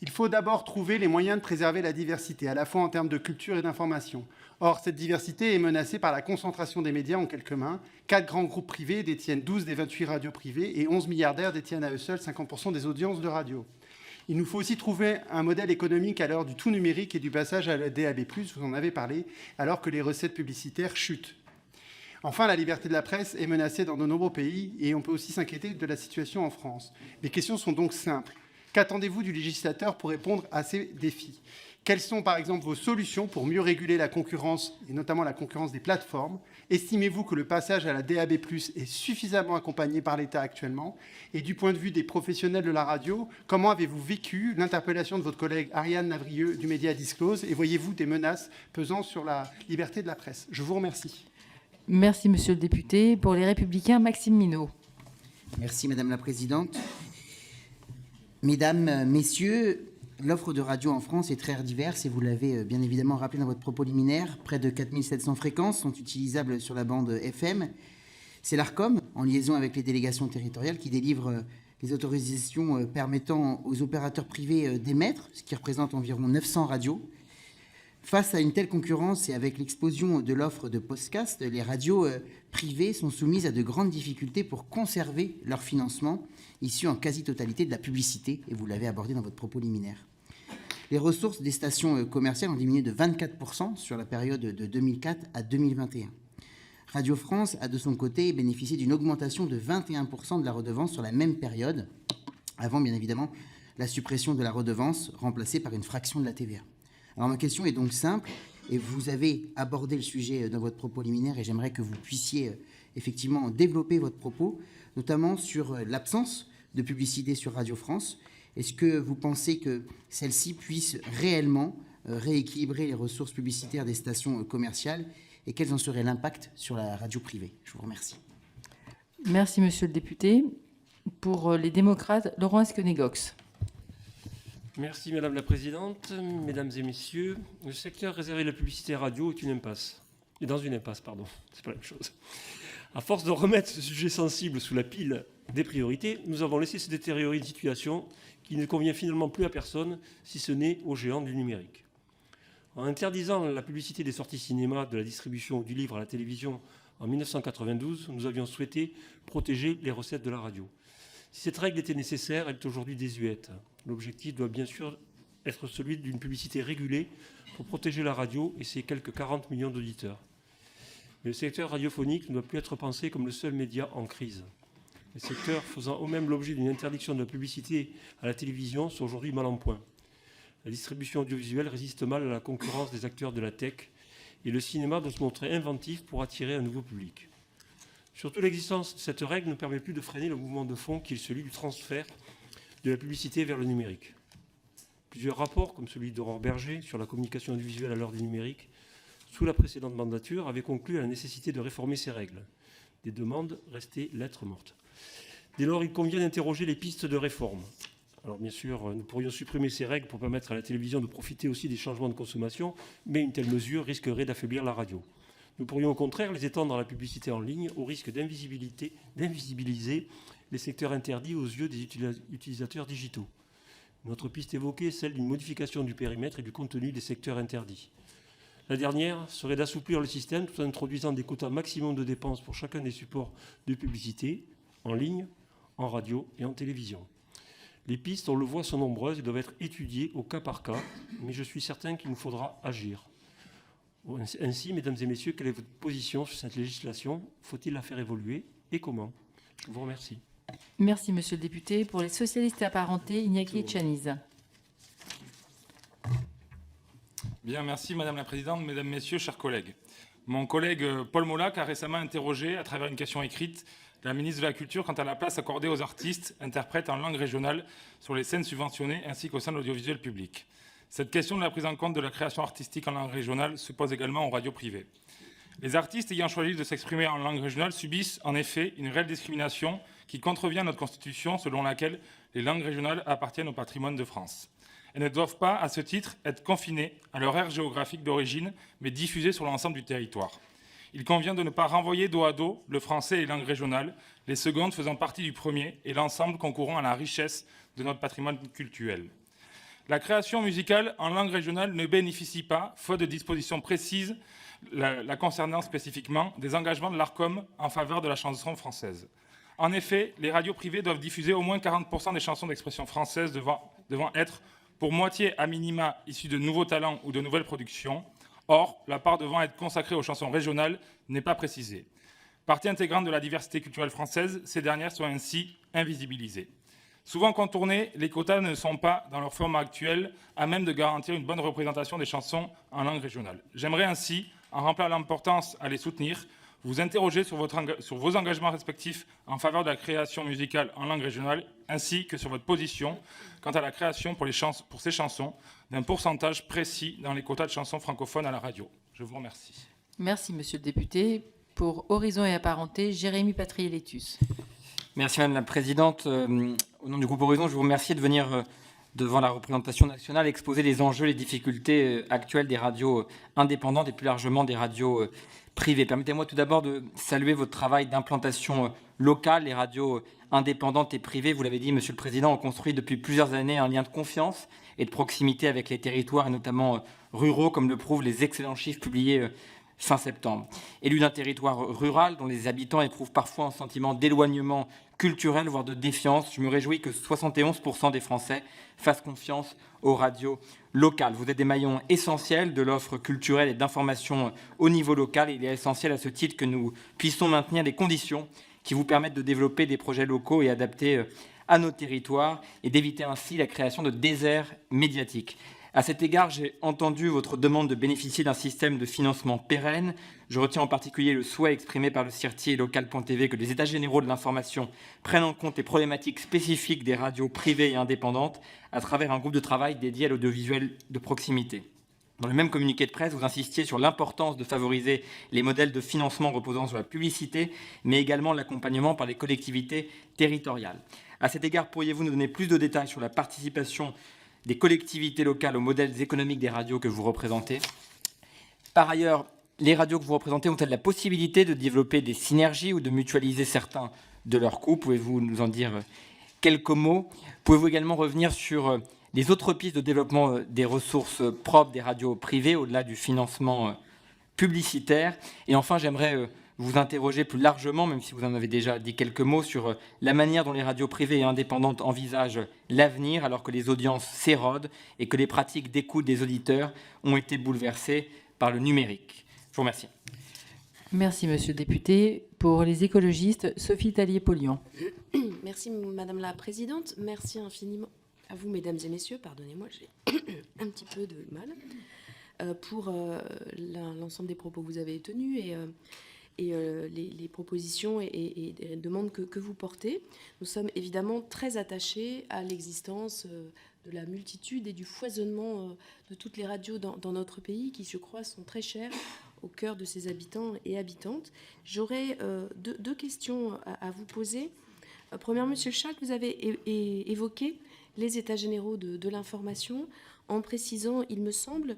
Il faut d'abord trouver les moyens de préserver la diversité, à la fois en termes de culture et d'information. Or, cette diversité est menacée par la concentration des médias en quelques mains. 4 grands groupes privés détiennent 12 des 28 radios privées et 11 milliardaires détiennent à eux seuls 50% des audiences de radio. Il nous faut aussi trouver un modèle économique à l'heure du tout numérique et du passage à la DAB+, vous en avez parlé, alors que les recettes publicitaires chutent. Enfin, la liberté de la presse est menacée dans de nombreux pays et on peut aussi s'inquiéter de la situation en France. Les questions sont donc simples. Qu'attendez-vous du législateur pour répondre à ces défis ? Quelles sont, par exemple, vos solutions pour mieux réguler la concurrence, et notamment la concurrence des plateformes ? Estimez-vous que le passage à la DAB+ est suffisamment accompagné par l'État actuellement ? Et du point de vue des professionnels de la radio, comment avez-vous vécu l'interpellation de votre collègue Ariane Navrieux du Média Disclose ? Et voyez-vous des menaces pesant sur la liberté de la presse ? Je vous remercie. Merci, monsieur le député. Pour les Républicains, Maxime Minot. Merci, Madame la Présidente. Mesdames, Messieurs, l'offre de radio en France est très diverse et vous l'avez bien évidemment rappelé dans votre propos liminaire. Près de 4700 fréquences sont utilisables sur la bande FM. C'est l'ARCOM, en liaison avec les délégations territoriales, qui délivre les autorisations permettant aux opérateurs privés d'émettre, ce qui représente environ 900 radios. Face à une telle concurrence et avec l'explosion de l'offre de podcast, les radios privées sont soumises à de grandes difficultés pour conserver leur financement, issu en quasi-totalité de la publicité, et vous l'avez abordé dans votre propos liminaire. Les ressources des stations commerciales ont diminué de 24% sur la période de 2004 à 2021. Radio France a de son côté bénéficié d'une augmentation de 21% de la redevance sur la même période, avant bien évidemment la suppression de la redevance remplacée par une fraction de la TVA. Alors ma question est donc simple, et vous avez abordé le sujet dans votre propos liminaire, et j'aimerais que vous puissiez effectivement développer votre propos, notamment sur l'absence de publicité sur Radio France. Est-ce que vous pensez que celle-ci puisse réellement rééquilibrer les ressources publicitaires des stations commerciales, et quels en seraient l'impact sur la radio privée ? Je vous remercie. Merci, monsieur le député. Pour les démocrates, Laurent Esquenégox. Merci Madame la Présidente, Mesdames et Messieurs. Le secteur réservé à la publicité radio est une impasse. Et dans une impasse, pardon, c'est pas la même chose. À force de remettre ce sujet sensible sous la pile des priorités, nous avons laissé se détériorer une situation qui ne convient finalement plus à personne, si ce n'est aux géants du numérique. En interdisant la publicité des sorties cinéma, de la distribution du livre à la télévision en 1992, nous avions souhaité protéger les recettes de la radio. Si cette règle était nécessaire, elle est aujourd'hui désuète. L'objectif doit bien sûr être celui d'une publicité régulée pour protéger la radio et ses quelques 40 millions d'auditeurs. Mais le secteur radiophonique ne doit plus être pensé comme le seul média en crise. Les secteurs faisant eux-mêmes l'objet d'une interdiction de la publicité à la télévision sont aujourd'hui mal en point. La distribution audiovisuelle résiste mal à la concurrence des acteurs de la tech et le cinéma doit se montrer inventif pour attirer un nouveau public. Surtout, l'existence de cette règle ne permet plus de freiner le mouvement de fond qui est celui du transfert de la publicité vers le numérique. Plusieurs rapports, comme celui d'Aurore Berger sur la communication audiovisuelle à l'heure du numérique, sous la précédente mandature, avaient conclu à la nécessité de réformer ces règles. Des demandes restaient lettres mortes. Dès lors, il convient d'interroger les pistes de réforme. Alors bien sûr, nous pourrions supprimer ces règles pour permettre à la télévision de profiter aussi des changements de consommation, mais une telle mesure risquerait d'affaiblir la radio. Nous pourrions au contraire les étendre à la publicité en ligne au risque d'invisibiliser les secteurs interdits aux yeux des utilisateurs digitaux. Notre piste évoquée est celle d'une modification du périmètre et du contenu des secteurs interdits. La dernière serait d'assouplir le système tout en introduisant des quotas maximum de dépenses pour chacun des supports de publicité, en ligne, en radio et en télévision. Les pistes, on le voit, sont nombreuses et doivent être étudiées au cas par cas, mais je suis certain qu'il nous faudra agir. Ainsi, mesdames et messieurs, quelle est votre position sur cette législation ? Faut-il la faire évoluer et comment ? Je vous remercie. Merci, monsieur le député. Pour les socialistes et apparentés, Iñaki Etxaniz. Bien, merci Madame la Présidente, Mesdames, Messieurs, chers collègues. Mon collègue Paul Molac a récemment interrogé, à travers une question écrite, la ministre de la Culture quant à la place accordée aux artistes interprètes en langue régionale sur les scènes subventionnées ainsi qu'au sein de l'audiovisuel public. Cette question de la prise en compte de la création artistique en langue régionale se pose également aux radios privées. Les artistes ayant choisi de s'exprimer en langue régionale subissent en effet une réelle discrimination qui contrevient à notre Constitution selon laquelle les langues régionales appartiennent au patrimoine de France. Elles ne doivent pas, à ce titre, être confinées à leur aire géographique d'origine, mais diffusées sur l'ensemble du territoire. Il convient de ne pas renvoyer dos à dos le français et les langues régionales, les secondes faisant partie du premier et l'ensemble concourant à la richesse de notre patrimoine culturel. La création musicale en langue régionale ne bénéficie pas, faute de dispositions précises la concernant spécifiquement, des engagements de l'ARCOM en faveur de la chanson française. En effet, les radios privées doivent diffuser au moins 40% des chansons d'expression française devant être pour moitié à minima issues de nouveaux talents ou de nouvelles productions. Or, la part devant être consacrée aux chansons régionales n'est pas précisée. Partie intégrante de la diversité culturelle française, ces dernières sont ainsi invisibilisées. Souvent contournées, les quotas ne sont pas, dans leur forme actuelle, à même de garantir une bonne représentation des chansons en langue régionale. J'aimerais ainsi, en rappelant l'importance à les soutenir, vous interroger sur vos engagements respectifs en faveur de la création musicale en langue régionale, ainsi que sur votre position quant à la création pour ces chansons d'un pourcentage précis dans les quotas de chansons francophones à la radio. Je vous remercie. Merci, monsieur le député. Pour Horizon et Apparentés, Jérémy Patriélétus. Merci Madame la Présidente. Au nom du groupe Horizon, je vous remercie de venir devant la représentation nationale exposer les enjeux, les difficultés actuelles des radios indépendantes et plus largement des radios privées. Permettez-moi tout d'abord de saluer votre travail d'implantation locale. Les radios indépendantes et privées, vous l'avez dit, Monsieur le Président, ont construit depuis plusieurs années un lien de confiance et de proximité avec les territoires, et notamment ruraux, comme le prouvent les excellents chiffres publiés fin septembre. Élu d'un territoire rural dont les habitants éprouvent parfois un sentiment d'éloignement culturel, voire de défiance, je me réjouis que 71% des Français fassent confiance aux radios locales. Vous êtes des maillons essentiels de l'offre culturelle et d'information au niveau local. Et il est essentiel à ce titre que nous puissions maintenir les conditions qui vous permettent de développer des projets locaux et adaptés à nos territoires et d'éviter ainsi la création de déserts médiatiques. À cet égard, j'ai entendu votre demande de bénéficier d'un système de financement pérenne. Je retiens en particulier le souhait exprimé par le CIRTI et local.tv que les états généraux de l'information prennent en compte les problématiques spécifiques des radios privées et indépendantes à travers un groupe de travail dédié à l'audiovisuel de proximité. Dans le même communiqué de presse, vous insistiez sur l'importance de favoriser les modèles de financement reposant sur la publicité, mais également l'accompagnement par les collectivités territoriales. À cet égard, pourriez-vous nous donner plus de détails sur la participation des collectivités locales aux modèles économiques des radios que vous représentez? Par ailleurs, les radios que vous représentez ont-elles la possibilité de développer des synergies ou de mutualiser certains de leurs coûts? Pouvez-vous nous en dire quelques mots? Pouvez-vous également revenir sur les autres pistes de développement des ressources propres des radios privées au-delà du financement publicitaire? Et enfin, j'aimerais vous interroger plus largement, même si vous en avez déjà dit quelques mots, sur la manière dont les radios privées et indépendantes envisagent l'avenir alors que les audiences s'érodent et que les pratiques d'écoute des auditeurs ont été bouleversées par le numérique. Je vous remercie. Merci, monsieur le député. Pour les écologistes, Sophie Tallier-Polion. Merci, Madame la Présidente. Merci infiniment à vous, Mesdames et Messieurs. Pardonnez-moi, j'ai un petit peu de mal pour l'ensemble des propos que vous avez tenus et les propositions et les demandes que vous portez. Nous sommes évidemment très attachés à l'existence de la multitude et du foisonnement de toutes les radios dans notre pays qui, je crois, sont très chères au cœur de ses habitants et habitantes. J'aurais deux questions à vous poser. Premièrement, Monsieur Schalck, vous avez évoqué les états généraux de l'information en précisant, il me semble,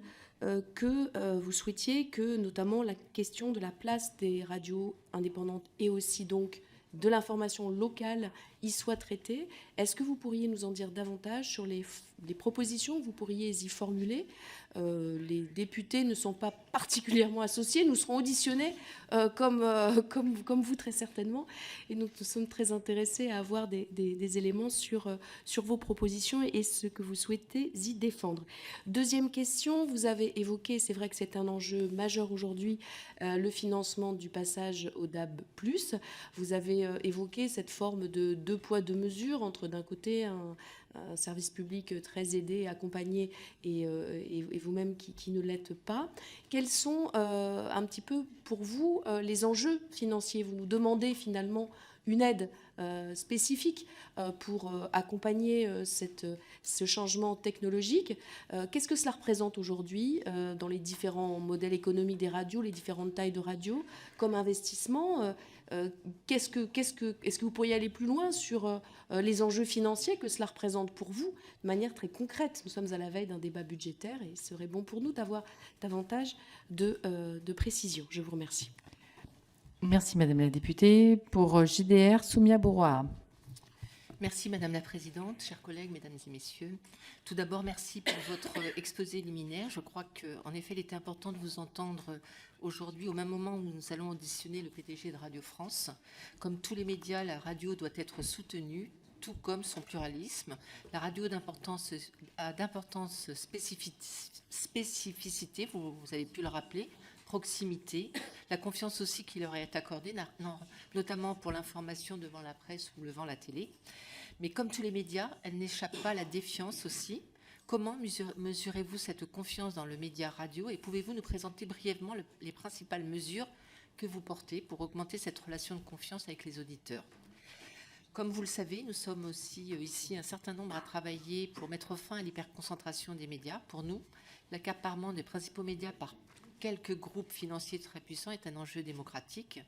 que vous souhaitiez que notamment la question de la place des radios indépendantes et aussi donc de l'information locale y soit traitée. Est-ce que vous pourriez nous en dire davantage sur les propositions que vous pourriez y formuler? Les députés ne sont pas particulièrement associés, nous serons auditionnés comme vous très certainement, et nous sommes très intéressés à avoir des éléments sur vos propositions et ce que vous souhaitez y défendre. Deuxième question, vous avez évoqué, c'est vrai que c'est un enjeu majeur aujourd'hui, le financement du passage au DAB+. Vous avez évoqué cette forme de deux poids, deux mesures, entre d'un côté un service public très aidé, accompagné, et vous-même qui ne l'êtes pas. Quels sont un petit peu pour vous les enjeux financiers? Vous nous demandez finalement une aide spécifique pour accompagner ce changement technologique. Qu'est-ce que cela représente aujourd'hui dans les différents modèles économiques des radios, les différentes tailles de radios, comme investissement? Est-ce que vous pourriez aller plus loin sur les enjeux financiers que cela représente pour vous de manière très concrète? Nous sommes à la veille d'un débat budgétaire et il serait bon pour nous d'avoir davantage de précision. Je vous remercie. Merci, Madame la députée. Pour JDR, Soumia Bouroua. Merci Madame la Présidente, chers collègues, Mesdames et Messieurs. Tout d'abord, merci pour votre exposé liminaire. Je crois qu'en effet, il était important de vous entendre aujourd'hui, au même moment où nous allons auditionner le PDG de Radio France. Comme tous les médias, la radio doit être soutenue, tout comme son pluralisme. La radio d'importance spécificité, vous avez pu le rappeler, proximité, la confiance aussi qui leur est accordée, notamment pour l'information devant la presse ou devant la télé. Mais comme tous les médias, elle n'échappe pas à la défiance aussi. Comment mesurez-vous cette confiance dans le média radio et pouvez-vous nous présenter brièvement les principales mesures que vous portez pour augmenter cette relation de confiance avec les auditeurs? Comme vous le savez, nous sommes aussi ici un certain nombre à travailler pour mettre fin à l'hyperconcentration des médias. Pour nous, l'accaparement des principaux médias par quelques groupes financiers très puissants est un enjeu démocratique.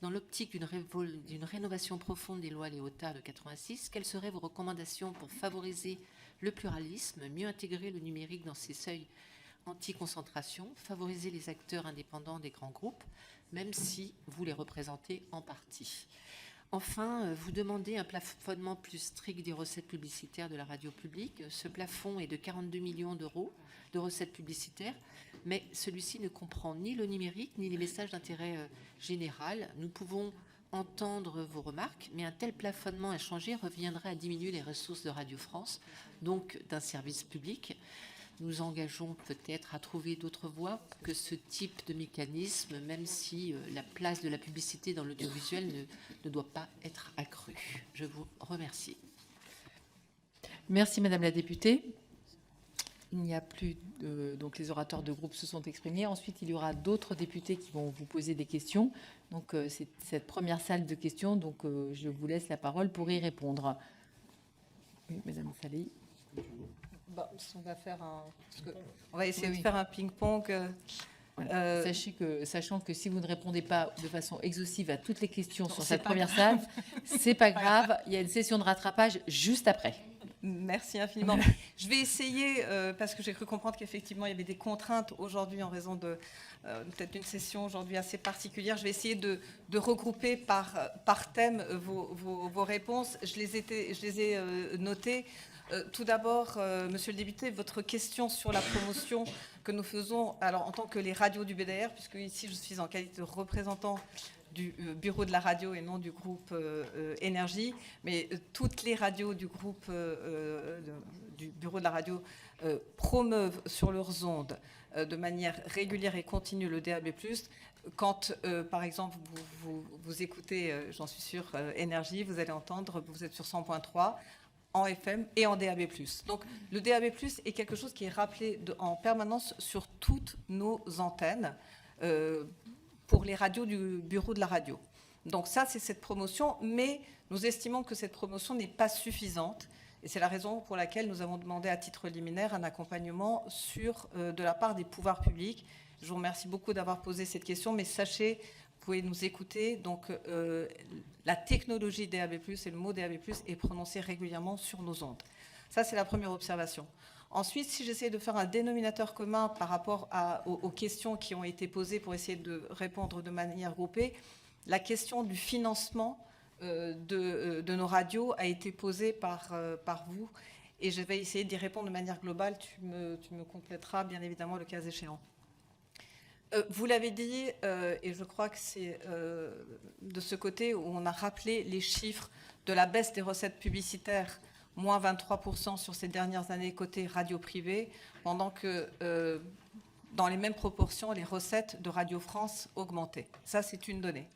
Dans l'optique d'une rénovation profonde des lois Léotard de 86, quelles seraient vos recommandations pour favoriser le pluralisme, mieux intégrer le numérique dans ses seuils anti-concentration, favoriser les acteurs indépendants des grands groupes, même si vous les représentez en partie? Enfin, vous demandez un plafonnement plus strict des recettes publicitaires de la radio publique. Ce plafond est de 42 millions d'euros de recettes publicitaires, mais celui-ci ne comprend ni le numérique ni les messages d'intérêt général. Nous pouvons entendre vos remarques, mais un tel plafonnement inchangé reviendrait à diminuer les ressources de Radio France, donc d'un service public. Nous engageons peut-être à trouver d'autres voies que ce type de mécanisme, même si la place de la publicité dans l'audiovisuel ne doit pas être accrue. Je vous remercie. Merci Madame la députée. Il n'y a plus donc les orateurs de groupe se sont exprimés. Ensuite, il y aura d'autres députés qui vont vous poser des questions. Donc, c'est cette première salle de questions. Donc, je vous laisse la parole pour y répondre. Oui, Madame Saleh. On va faire on va essayer de faire un ping-pong. Sachant que si vous ne répondez pas de façon exhaustive à toutes les questions sur cette première salle, c'est pas grave. Il y a une session de rattrapage juste après. Merci infiniment. Je vais essayer, parce que j'ai cru comprendre qu'effectivement, il y avait des contraintes aujourd'hui en raison de peut-être d'une session aujourd'hui assez particulière. Je vais essayer de regrouper par thème vos réponses. Je les ai notées. Tout d'abord, monsieur le député, votre question sur la promotion que nous faisons, alors en tant que les radios du BDR, puisque ici je suis en qualité de représentant du bureau de la radio et non du groupe Énergie, mais toutes les radios du groupe du bureau de la radio promeuvent sur leurs ondes de manière régulière et continue le DAB+. Quand, par exemple, vous écoutez, j'en suis sûre, Énergie, vous allez entendre, vous êtes sur 100.3, en FM et en DAB+. Donc, le DAB+, est quelque chose qui est rappelé en permanence sur toutes nos antennes pour les radios du bureau de la radio. Donc ça, c'est cette promotion, mais nous estimons que cette promotion n'est pas suffisante. Et c'est la raison pour laquelle nous avons demandé à titre liminaire un accompagnement de la part des pouvoirs publics. Je vous remercie beaucoup d'avoir posé cette question, mais sachez, vous pouvez nous écouter, donc la technologie DAB+, et le mot DAB+, est prononcé régulièrement sur nos ondes. Ça, c'est la première observation. Ensuite, si j'essaie de faire un dénominateur commun par rapport aux questions qui ont été posées pour essayer de répondre de manière groupée, la question du financement de nos radios a été posée par vous, et je vais essayer d'y répondre de manière globale. Tu me compléteras, bien évidemment, le cas échéant. Vous l'avez dit, et je crois que c'est de ce côté où on a rappelé les chiffres de la baisse des recettes publicitaires, moins 23% sur ces dernières années côté radio privée, pendant que dans les mêmes proportions, les recettes de Radio France augmentaient. Ça, c'est une donnée.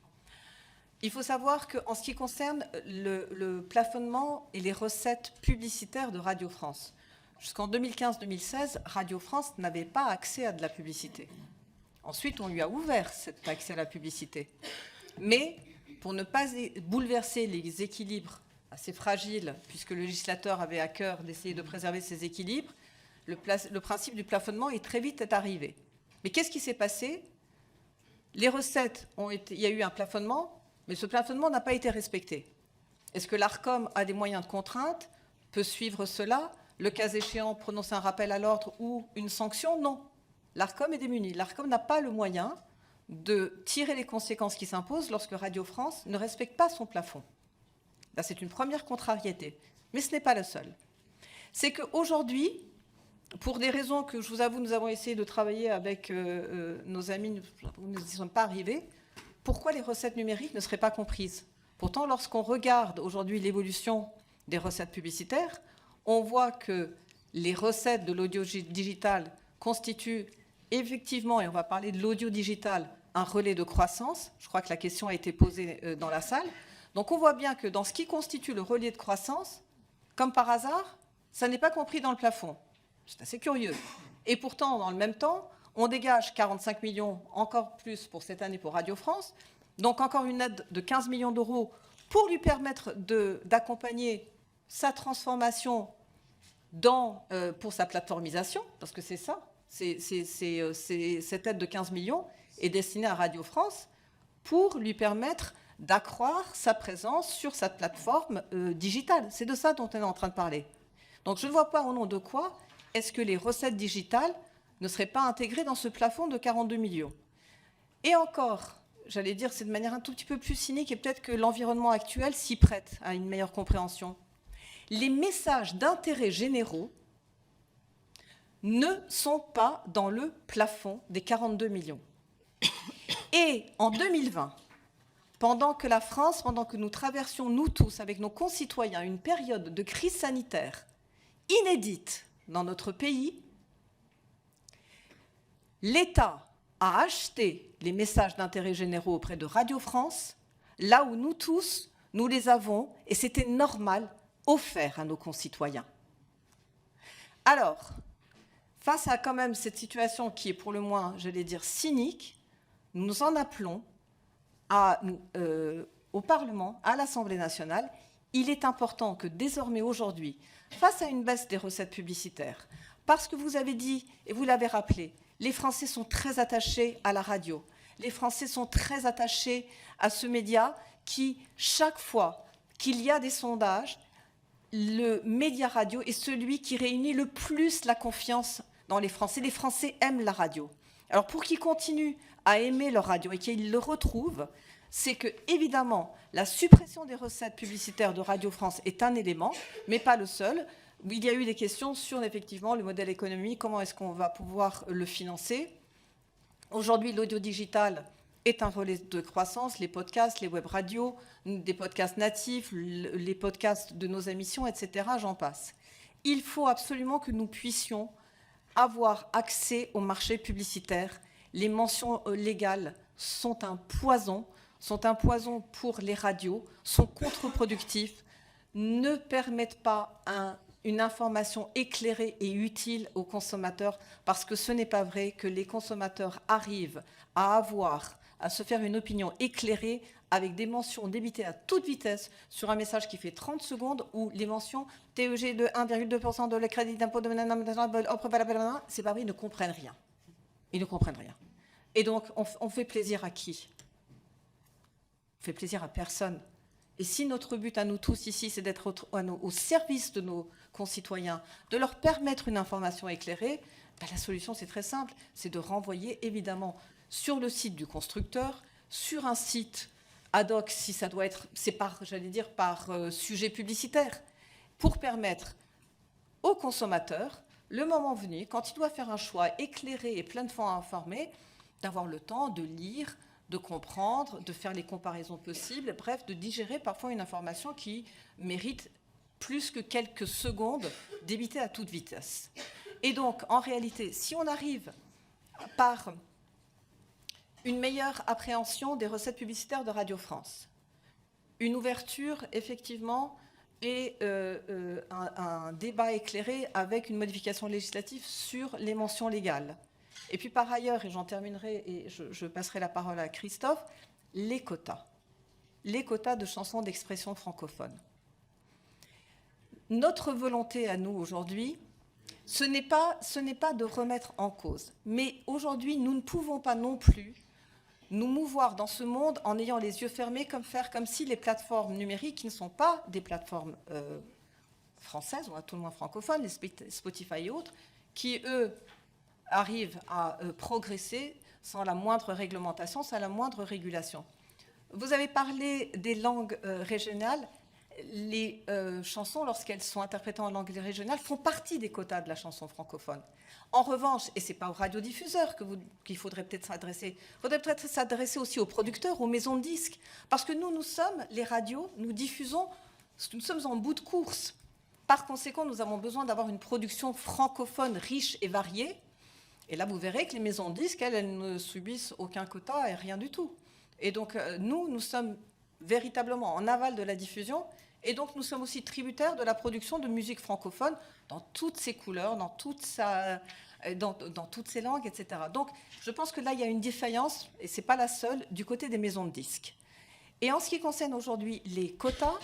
Il faut savoir qu'en ce qui concerne le plafonnement et les recettes publicitaires de Radio France, jusqu'en 2015-2016, Radio France n'avait pas accès à de la publicité. Ensuite, on lui a ouvert cet accès à la publicité. Mais pour ne pas bouleverser les équilibres assez fragiles, puisque le législateur avait à cœur d'essayer de préserver ces équilibres, le principe du plafonnement est très vite arrivé. Mais qu'est-ce qui s'est passé? Les recettes il y a eu un plafonnement, mais ce plafonnement n'a pas été respecté. Est-ce que l'ARCOM a des moyens de contrainte, peut suivre cela, le cas échéant prononcer un rappel à l'ordre ou une sanction? Non. L'ARCOM est démuni. L'ARCOM n'a pas le moyen de tirer les conséquences qui s'imposent lorsque Radio France ne respecte pas son plafond. Là, c'est une première contrariété. Mais ce n'est pas le seul. C'est qu'aujourd'hui, pour des raisons que je vous avoue, nous avons essayé de travailler avec nos amis, nous n'y sommes pas arrivés, pourquoi les recettes numériques ne seraient pas comprises? Pourtant, lorsqu'on regarde aujourd'hui l'évolution des recettes publicitaires, on voit que les recettes de l'audio digital constituent effectivement, et on va parler de l'audio digital, un relais de croissance. Je crois que la question a été posée dans la salle. Donc on voit bien que dans ce qui constitue le relais de croissance, comme par hasard, ça n'est pas compris dans le plafond. C'est assez curieux. Et pourtant, dans le même temps, on dégage 45 millions, encore plus pour cette année pour Radio France. Donc encore une aide de 15 millions d'euros pour lui permettre d'accompagner sa transformation pour sa plateformisation, parce que c'est ça, cette aide de 15 millions est destinée à Radio France pour lui permettre d'accroître sa présence sur sa plateforme digitale. C'est de ça dont on est en train de parler. Donc je ne vois pas au nom de quoi est-ce que les recettes digitales ne seraient pas intégrées dans ce plafond de 42 millions. Et encore, j'allais dire, c'est de manière un tout petit peu plus cynique et peut-être que l'environnement actuel s'y prête à une meilleure compréhension. Les messages d'intérêt généraux ne sont pas dans le plafond des 42 millions. Et en 2020, pendant que nous traversions, nous tous, avec nos concitoyens, une période de crise sanitaire inédite dans notre pays, l'État a acheté les messages d'intérêt généraux auprès de Radio France, là où nous tous, nous les avons, et c'était normal, offerts à nos concitoyens. Alors, face à quand même cette situation qui est pour le moins, j'allais dire, cynique, nous en appelons au Parlement, à l'Assemblée nationale. Il est important que désormais, aujourd'hui, face à une baisse des recettes publicitaires, parce que vous avez dit, et vous l'avez rappelé, les Français sont très attachés à la radio. Les Français sont très attachés à ce média qui, chaque fois qu'il y a des sondages, le média radio est celui qui réunit le plus la confiance dans les Français. Les Français aiment la radio. Alors pour qu'ils continuent à aimer leur radio et qu'ils le retrouvent, c'est que, évidemment, la suppression des recettes publicitaires de Radio France est un élément, mais pas le seul. Il y a eu des questions sur, effectivement, le modèle économique, comment est-ce qu'on va pouvoir le financer. Aujourd'hui, l'audio digital est un relais de croissance, les podcasts, les web radios, des podcasts natifs, les podcasts de nos émissions, etc., j'en passe. Il faut absolument que nous puissions avoir accès au marché publicitaire. Les mentions légales sont un poison pour les radios, sont contre-productifs, ne permettent pas une information éclairée et utile aux consommateurs, parce que ce n'est pas vrai que les consommateurs arrivent à se faire une opinion éclairée avec des mentions débitées à toute vitesse sur un message qui fait 30 secondes où les mentions TEG de 1,2% de le crédit d'impôt de c'est pas vrai, ils ne comprennent rien. Ils ne comprennent rien. Et donc, on fait plaisir à qui ? On fait plaisir à personne. Et si notre but à nous tous ici, c'est d'être au service de nos concitoyens, de leur permettre une information éclairée, la solution, c'est très simple, c'est de renvoyer évidemment sur le site du constructeur, sur un site ad hoc, si ça doit être, c'est par sujet publicitaire, pour permettre au consommateur, le moment venu, quand il doit faire un choix éclairé et pleinement informé, d'avoir le temps de lire, de comprendre, de faire les comparaisons possibles, bref, de digérer parfois une information qui mérite plus que quelques secondes débitées à toute vitesse. Et donc, en réalité, si on arrive par une meilleure appréhension des recettes publicitaires de Radio France, une ouverture, effectivement, et un débat éclairé avec une modification législative sur les mentions légales. Et puis par ailleurs, et j'en terminerai et je passerai la parole à Christophe, les quotas de chansons d'expression francophone. Notre volonté à nous aujourd'hui, ce n'est pas de remettre en cause, mais aujourd'hui, nous ne pouvons pas non plus nous mouvoir dans ce monde en ayant les yeux fermés, comme si les plateformes numériques, qui ne sont pas des plateformes françaises, ou à tout le moins francophones, les Spotify et autres, qui, eux, arrivent à progresser sans la moindre réglementation, sans la moindre régulation. Vous avez parlé des langues régionales. Les chansons, lorsqu'elles sont interprétées en langue régionale, font partie des quotas de la chanson francophone. En revanche, et ce n'est pas aux radiodiffuseurs qu'il faudrait peut-être s'adresser, il faudrait peut-être s'adresser aussi aux producteurs, aux maisons de disques, parce que nous sommes, les radios, nous diffusons, nous sommes en bout de course. Par conséquent, nous avons besoin d'avoir une production francophone riche et variée. Et là, vous verrez que les maisons de disques, elles ne subissent aucun quota et rien du tout. Et donc, nous sommes véritablement en aval de la diffusion. Et donc, nous sommes aussi tributaires de la production de musique francophone dans toutes ses couleurs, dans toutes ses langues, etc. Donc, je pense que là, il y a une défaillance, et ce n'est pas la seule, du côté des maisons de disques. Et en ce qui concerne aujourd'hui les quotas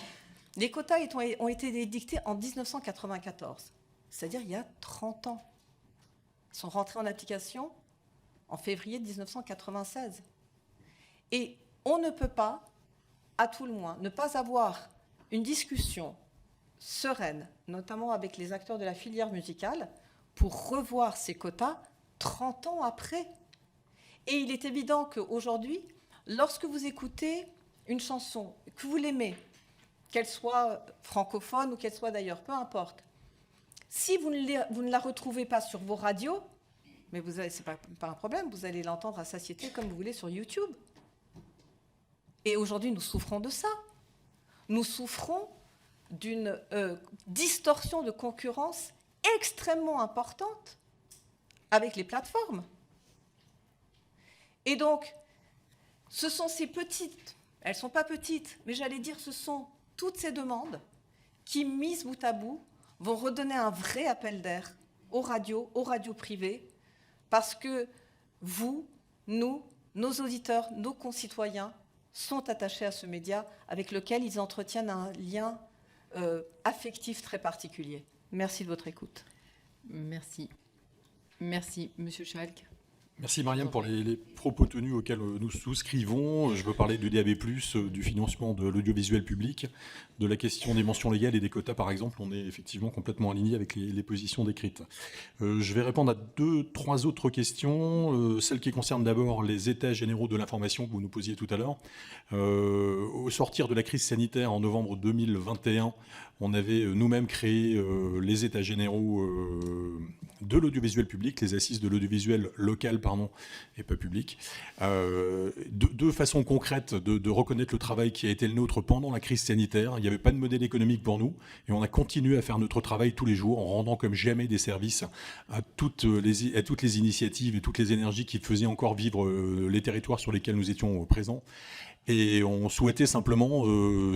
ont été édictés en 1994, c'est-à-dire il y a 30 ans. Ils sont rentrés en application en février 1996. Et on ne peut pas, à tout le moins, ne pas avoir une discussion sereine, notamment avec les acteurs de la filière musicale, pour revoir ces quotas 30 ans après. Et il est évident qu'aujourd'hui, lorsque vous écoutez une chanson, que vous l'aimez, qu'elle soit francophone ou qu'elle soit d'ailleurs, peu importe, si vous ne la retrouvez pas sur vos radios, mais ce n'est pas un problème, vous allez l'entendre à satiété comme vous voulez sur YouTube. Et aujourd'hui, nous souffrons de ça. Nous souffrons d'une distorsion de concurrence extrêmement importante avec les plateformes. Et donc, ce sont ces petites, elles ne sont pas petites, mais j'allais dire ce sont toutes ces demandes qui, mises bout à bout, vont redonner un vrai appel d'air aux radios privées, parce que vous, nous, nos auditeurs, nos concitoyens sont attachés à ce média avec lequel ils entretiennent un lien affectif très particulier. Merci de votre écoute. Merci. Merci, Monsieur Schalk. Merci Mariam pour les propos tenus auxquels nous souscrivons. Je veux parler du DAB+, du financement de l'audiovisuel public, de la question des mentions légales et des quotas par exemple. On est effectivement complètement aligné avec les positions décrites. Je vais répondre à 2-3 autres questions. Celle qui concerne d'abord les états généraux de l'information que vous nous posiez tout à l'heure. Au sortir de la crise sanitaire en novembre 2021, on avait nous-mêmes créé les états généraux de l'audiovisuel public, les assises de l'audiovisuel local, et pas public. Deux façons concrètes de reconnaître le travail qui a été le nôtre pendant la crise sanitaire. Il n'y avait pas de modèle économique pour nous et on a continué à faire notre travail tous les jours en rendant comme jamais des services à toutes les initiatives et toutes les énergies qui faisaient encore vivre les territoires sur lesquels nous étions présents. Et on souhaitait simplement,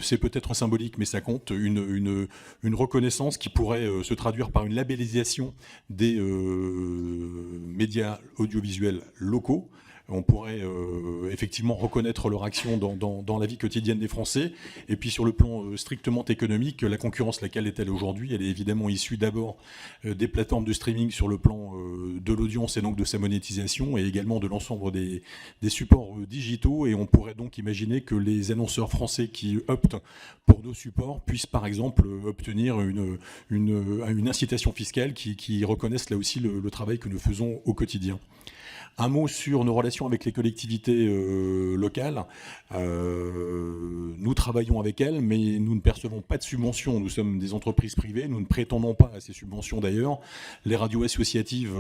c'est peut-être symbolique, mais ça compte, une reconnaissance qui pourrait se traduire par une labellisation des médias audiovisuels locaux. On pourrait effectivement reconnaître leur action dans la vie quotidienne des Français. Et puis sur le plan strictement économique, la concurrence, laquelle est-elle aujourd'hui? Elle est évidemment issue d'abord des plateformes de streaming sur le plan de l'audience et donc de sa monétisation, et également de l'ensemble des supports digitaux. Et on pourrait donc imaginer que les annonceurs français qui optent pour nos supports puissent par exemple obtenir une incitation fiscale qui reconnaisse là aussi le travail que nous faisons au quotidien. Un mot sur nos relations avec les collectivités locales. Nous travaillons avec elles, mais nous ne percevons pas de subventions. Nous sommes des entreprises privées, nous ne prétendons pas à ces subventions d'ailleurs. Les radios associatives,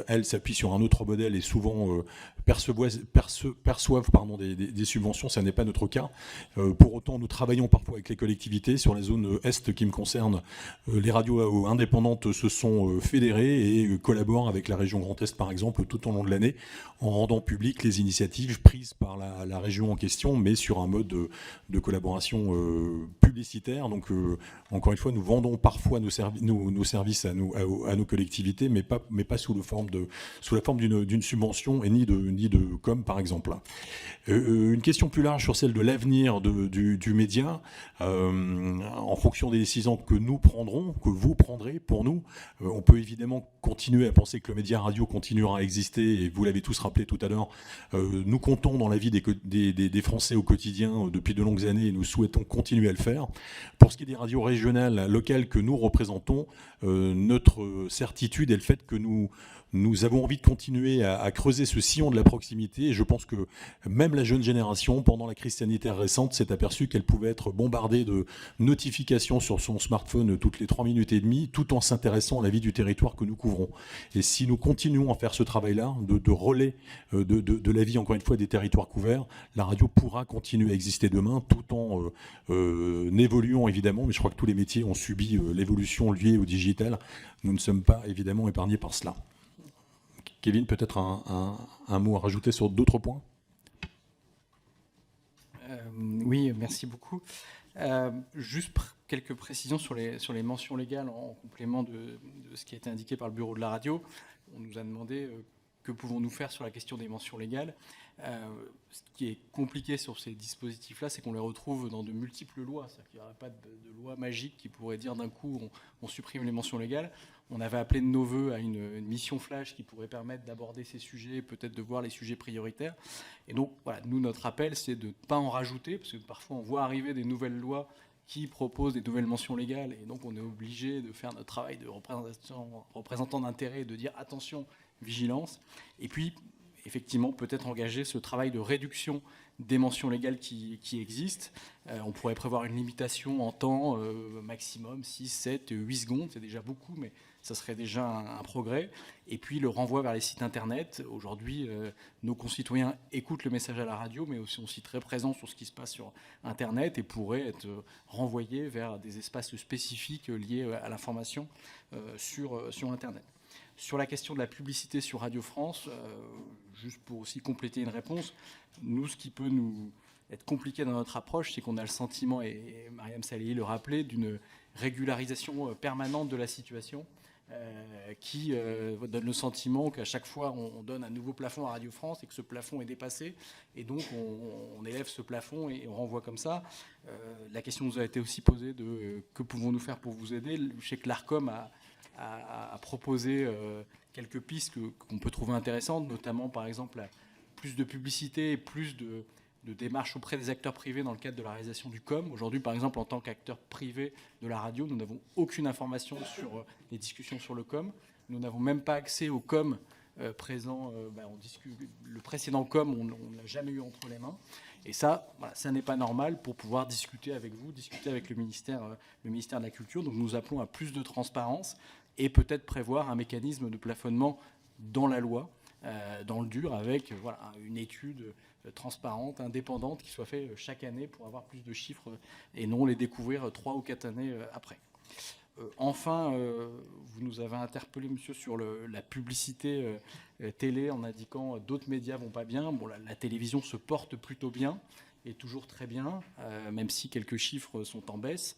elles, s'appuient sur un autre modèle et souvent perçoivent des subventions. Ça n'est pas notre cas. Pour autant, nous travaillons parfois avec les collectivités. Sur la zone Est qui me concerne, les radios indépendantes se sont fédérées et collaborent avec la région Grand Est, par exemple, tout au long de l'année, en rendant publiques les initiatives prises par la région en question, mais sur un mode de collaboration publicitaire. Donc, encore une fois, nous vendons parfois nos services à nos collectivités, mais pas sous la forme d'une subvention et ni de com, par exemple. Une question plus large sur celle de l'avenir du média, en fonction des décisions que nous prendrons, que vous prendrez pour nous. On peut évidemment continuer à penser que le média radio continuera à exister, et vous l'avez tous rappelé tout à l'heure, nous comptons dans la vie des Français au quotidien depuis de longues années et nous souhaitons continuer à le faire. Pour ce qui est des radios régionales, locales que nous représentons, notre certitude est le fait que nous avons envie de continuer à creuser ce sillon de la proximité, et je pense que même la jeune génération, pendant la crise sanitaire récente, s'est aperçue qu'elle pouvait être bombardée de notifications sur son smartphone toutes les 3 minutes et demie, tout en s'intéressant à la vie du territoire que nous couvrons. Et si nous continuons à faire ce travail-là, de relais de la vie, encore une fois, des territoires couverts, la radio pourra continuer à exister demain, tout en évoluant évidemment, mais je crois que tous les métiers ont subi l'évolution liée au digital. Nous ne sommes pas évidemment épargnés par cela. Kevin, peut-être un mot à rajouter sur d'autres points ? Oui, merci beaucoup. Juste quelques précisions sur les mentions légales en complément de ce qui a été indiqué par le bureau de la radio. On nous a demandé que pouvons-nous faire sur la question des mentions légales. Ce qui est compliqué sur ces dispositifs-là, c'est qu'on les retrouve dans de multiples lois. C'est-à-dire qu'il n'y aurait pas de loi magique qui pourrait dire d'un coup on supprime les mentions légales. On avait appelé de nos voeux à une mission flash qui pourrait permettre d'aborder ces sujets, peut-être de voir les sujets prioritaires. Et donc, voilà, nous, notre appel, c'est de ne pas en rajouter, parce que parfois, on voit arriver des nouvelles lois qui proposent des nouvelles mentions légales, et donc on est obligé de faire notre travail de représentant d'intérêt et de dire attention, vigilance. Et puis, effectivement, peut-être engager ce travail de réduction des mentions légales qui existent. On pourrait prévoir une limitation en temps maximum, 6, 7, 8 secondes, c'est déjà beaucoup, mais ça serait déjà un progrès. Et puis le renvoi vers les sites Internet. Aujourd'hui, nos concitoyens écoutent le message à la radio, mais aussi sont aussi très présents sur ce qui se passe sur Internet et pourraient être renvoyés vers des espaces spécifiques liés à l'information sur Internet. Sur la question de la publicité sur Radio France, juste pour aussi compléter une réponse, nous, ce qui peut nous être compliqué dans notre approche, c'est qu'on a le sentiment, et Mariam Salehi le rappelait, d'une régularisation permanente de la situation qui donne le sentiment qu'à chaque fois on donne un nouveau plafond à Radio France et que ce plafond est dépassé et donc on élève ce plafond et on renvoie comme ça. La question nous a été aussi posée de que pouvons-nous faire pour vous aider. Je sais que l'ARCOM a proposé quelques pistes qu'on peut trouver intéressantes, notamment par exemple plus de publicité et plus de démarches auprès des acteurs privés dans le cadre de la réalisation du COM. Aujourd'hui, par exemple, en tant qu'acteur privé de la radio, nous n'avons aucune information sur les discussions sur le COM. Nous n'avons même pas accès au COM présent. Le précédent COM, on ne l'a jamais eu entre les mains. Et ça, voilà, ça n'est pas normal pour pouvoir discuter avec vous, discuter avec le ministère de la Culture. Donc nous appelons à plus de transparence et peut-être prévoir un mécanisme de plafonnement dans la loi, dans le dur, avec une étude transparente, indépendante, qui soit faite chaque année pour avoir plus de chiffres et non les découvrir 3 ou 4 années après. Enfin, vous nous avez interpellé, monsieur, sur la publicité télé en indiquant d'autres médias vont pas bien. Bon, la télévision se porte plutôt bien et toujours très bien, même si quelques chiffres sont en baisse.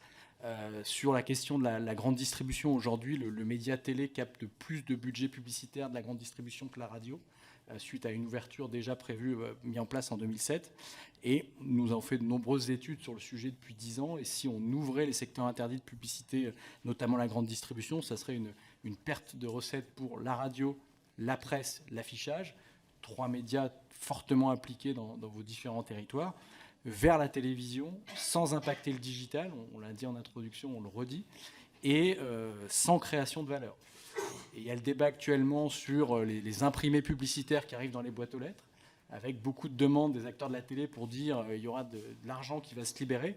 Sur la question de la grande distribution, aujourd'hui, le média télé capte plus de budget publicitaire de la grande distribution que la radio, suite à une ouverture déjà prévue, mise en place en 2007. Et nous avons fait de nombreuses études sur le sujet depuis 10 ans. Et si on ouvrait les secteurs interdits de publicité, notamment la grande distribution, ça serait une perte de recettes pour la radio, la presse, l'affichage, 3 médias fortement impliqués dans vos différents territoires, vers la télévision, sans impacter le digital, on l'a dit en introduction, on le redit, et sans création de valeur. Et il y a le débat actuellement sur les imprimés publicitaires qui arrivent dans les boîtes aux lettres, avec beaucoup de demandes des acteurs de la télé pour dire il y aura de l'argent qui va se libérer.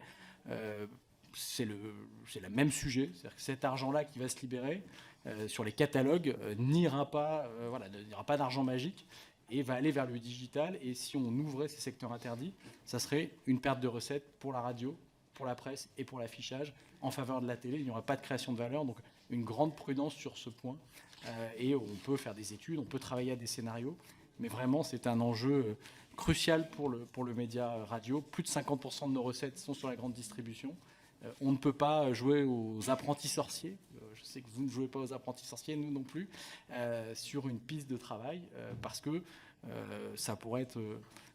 C'est le même sujet, c'est-à-dire que cet argent-là qui va se libérer sur les catalogues n'ira pas, il n'y aura pas d'argent magique et va aller vers le digital. Et si on ouvrait ces secteurs interdits, ça serait une perte de recettes pour la radio, pour la presse et pour l'affichage en faveur de la télé. Il n'y aura pas de création de valeur, donc une grande prudence sur ce point. Et on peut faire des études, on peut travailler à des scénarios, mais vraiment c'est un enjeu crucial pour le média radio. Plus de 50% de nos recettes sont sur la grande distribution. On ne peut pas jouer aux apprentis sorciers. Je sais que vous ne jouez pas aux apprentis sorciers, nous non plus, sur une piste de travail, parce que ça pourrait être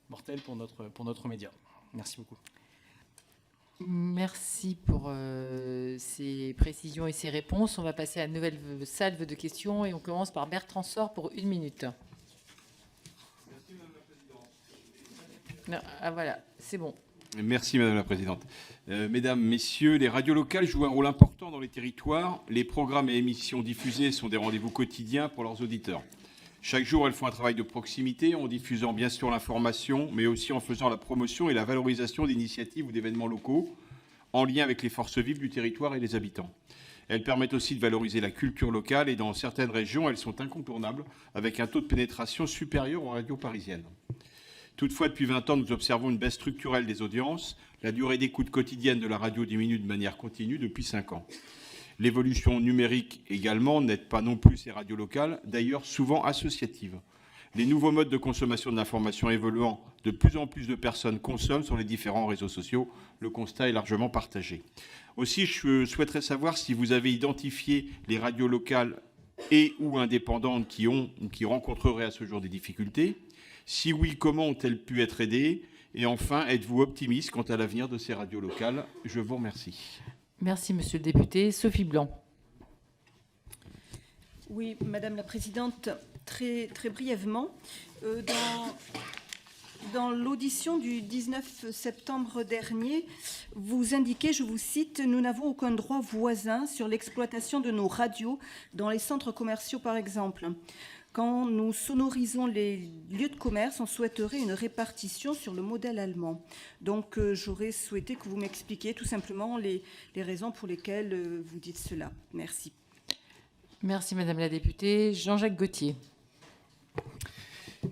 mortel pour notre média. Merci beaucoup. Merci pour ces précisions et ces réponses. On va passer à une nouvelle salve de questions et on commence par Bertrand Sort pour 1 minute. Merci, Madame la Présidente. Ah voilà, c'est bon. Merci Madame la Présidente. Mesdames, Messieurs, les radios locales jouent un rôle important dans les territoires. Les programmes et émissions diffusées sont des rendez-vous quotidiens pour leurs auditeurs. Chaque jour, elles font un travail de proximité en diffusant bien sûr l'information, mais aussi en faisant la promotion et la valorisation d'initiatives ou d'événements locaux en lien avec les forces vives du territoire et les habitants. Elles permettent aussi de valoriser la culture locale et dans certaines régions, elles sont incontournables avec un taux de pénétration supérieur aux radios parisiennes. Toutefois, depuis 20 ans, nous observons une baisse structurelle des audiences. La durée d'écoute quotidienne de la radio diminue de manière continue depuis 5 ans. L'évolution numérique également n'aide pas non plus ces radios locales, d'ailleurs souvent associatives. Les nouveaux modes de consommation de l'information évoluant, de plus en plus de personnes consomment sur les différents réseaux sociaux. Le constat est largement partagé. Aussi, je souhaiterais savoir si vous avez identifié les radios locales et ou indépendantes qui ont ou qui rencontreraient à ce jour des difficultés. Si oui, comment ont-elles pu être aidées? Et enfin, êtes-vous optimiste quant à l'avenir de ces radios locales? Je vous remercie. Merci, monsieur le député. Sophie Blanc. Oui, Madame la Présidente, très brièvement, dans l'audition du 19 septembre dernier, vous indiquez, je vous cite, « Nous n'avons aucun droit voisin sur l'exploitation de nos radios dans les centres commerciaux, par exemple. Quand nous sonorisons les lieux de commerce, on souhaiterait une répartition sur le modèle allemand. » Donc, j'aurais souhaité que vous m'expliquiez tout simplement les raisons pour lesquelles vous dites cela. Merci. Merci, Madame la députée. Jean-Jacques Gaultier.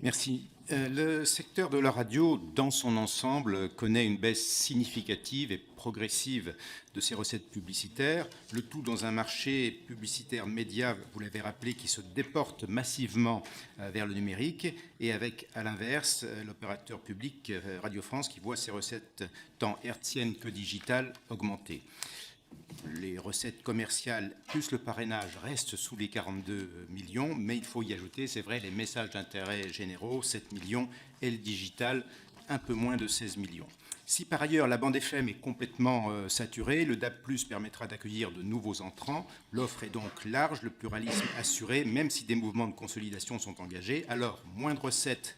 Merci. Le secteur de la radio, dans son ensemble, connaît une baisse significative et progressive de ses recettes publicitaires, le tout dans un marché publicitaire média, vous l'avez rappelé, qui se déporte massivement vers le numérique, et avec, à l'inverse, l'opérateur public Radio France qui voit ses recettes tant hertziennes que digitales augmenter. Les recettes commerciales plus le parrainage restent sous les 42 millions, mais il faut y ajouter, c'est vrai, les messages d'intérêt généraux, 7 millions, et le digital, un peu moins de 16 millions. Si par ailleurs la bande FM est complètement saturée, le DAB+ permettra d'accueillir de nouveaux entrants. L'offre est donc large, le pluralisme assuré, même si des mouvements de consolidation sont engagés. Alors, moins de recettes,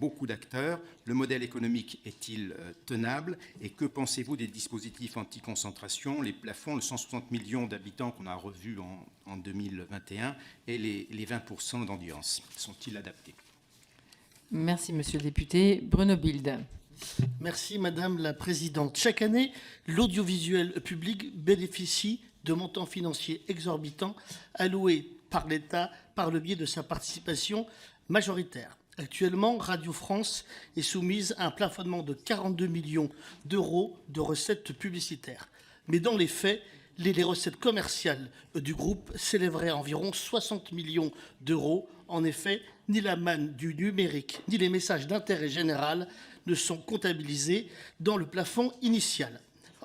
beaucoup d'acteurs. Le modèle économique est-il tenable? Et que pensez-vous des dispositifs anti-concentration, les plafonds, le 160 millions d'habitants qu'on a revus en 2021 et les 20% d'audience? Sont-ils adaptés? Merci, monsieur le député. Bruno Bilde. Merci, Madame la Présidente. Chaque année, l'audiovisuel public bénéficie de montants financiers exorbitants alloués par l'État par le biais de sa participation majoritaire. Actuellement, Radio France est soumise à un plafonnement de 42 millions d'euros de recettes publicitaires. Mais dans les faits, les recettes commerciales du groupe s'élèveraient à environ 60 millions d'euros. En effet, ni la manne du numérique, ni les messages d'intérêt général ne sont comptabilisés dans le plafond initial.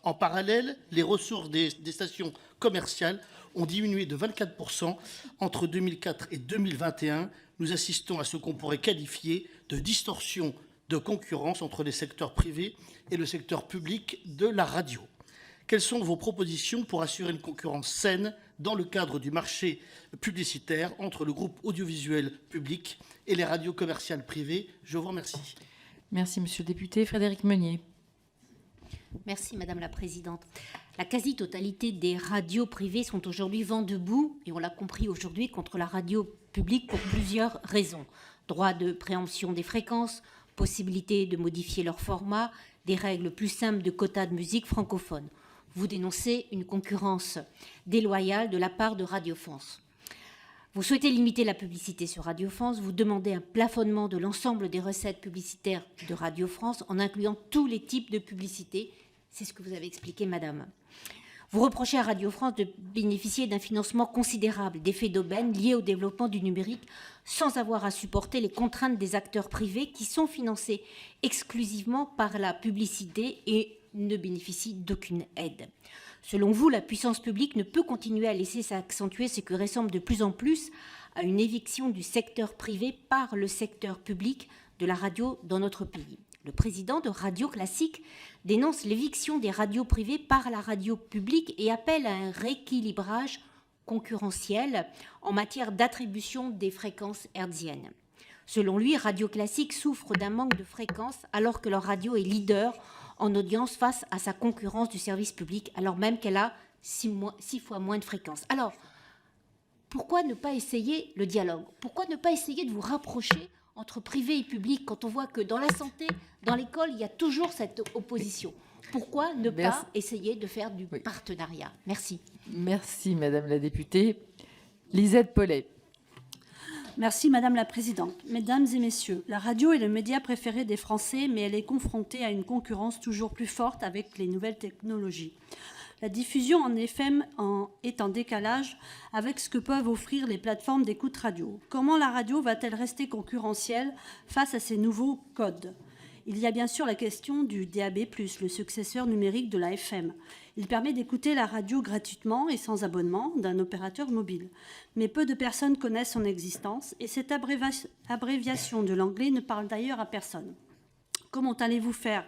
En parallèle, les ressources des stations commerciales ont diminué de 24% entre 2004 et 2021. Nous assistons à ce qu'on pourrait qualifier de distorsion de concurrence entre les secteurs privés et le secteur public de la radio. Quelles sont vos propositions pour assurer une concurrence saine dans le cadre du marché publicitaire entre le groupe audiovisuel public et les radios commerciales privées? Je vous remercie. Merci, monsieur le député. Frédéric Meunier. Merci, Madame la Présidente. La quasi-totalité des radios privées sont aujourd'hui vent debout, et on l'a compris aujourd'hui, contre la radio publique pour plusieurs raisons. Droit de préemption des fréquences, possibilité de modifier leur format, des règles plus simples de quotas de musique francophone. Vous dénoncez une concurrence déloyale de la part de Radio France. Vous souhaitez limiter la publicité sur Radio France, vous demandez un plafonnement de l'ensemble des recettes publicitaires de Radio France en incluant tous les types de publicité. C'est ce que vous avez expliqué, madame. Vous reprochez à Radio France de bénéficier d'un financement considérable d'effets d'aubaine liés au développement du numérique sans avoir à supporter les contraintes des acteurs privés qui sont financés exclusivement par la publicité et ne bénéficient d'aucune aide. Selon vous, la puissance publique ne peut continuer à laisser s'accentuer ce qui ressemble de plus en plus à une éviction du secteur privé par le secteur public de la radio dans notre pays. Le président de Radio Classique dénonce l'éviction des radios privées par la radio publique et appelle à un rééquilibrage concurrentiel en matière d'attribution des fréquences hertziennes. Selon lui, Radio Classique souffre d'un manque de fréquences alors que leur radio est leader en audience face à sa concurrence du service public, alors même qu'elle a 6 fois moins de fréquences. Alors, pourquoi ne pas essayer le dialogue? Pourquoi ne pas essayer de vous rapprocher entre privé et public quand on voit que dans la santé, dans l'école, il y a toujours cette opposition? Pourquoi ne pas essayer de faire du partenariat? Merci. Merci, Madame la députée. Lisette Paulet. Merci Madame la Présidente. Mesdames et messieurs, la radio est le média préféré des Français, mais elle est confrontée à une concurrence toujours plus forte avec les nouvelles technologies. La diffusion en FM est en décalage avec ce que peuvent offrir les plateformes d'écoute radio. Comment la radio va-t-elle rester concurrentielle face à ces nouveaux codes ? Il y a bien sûr la question du DAB+, le successeur numérique de la FM. Il permet d'écouter la radio gratuitement et sans abonnement d'un opérateur mobile. Mais peu de personnes connaissent son existence et cette abréviation de l'anglais ne parle d'ailleurs à personne. Comment allez-vous faire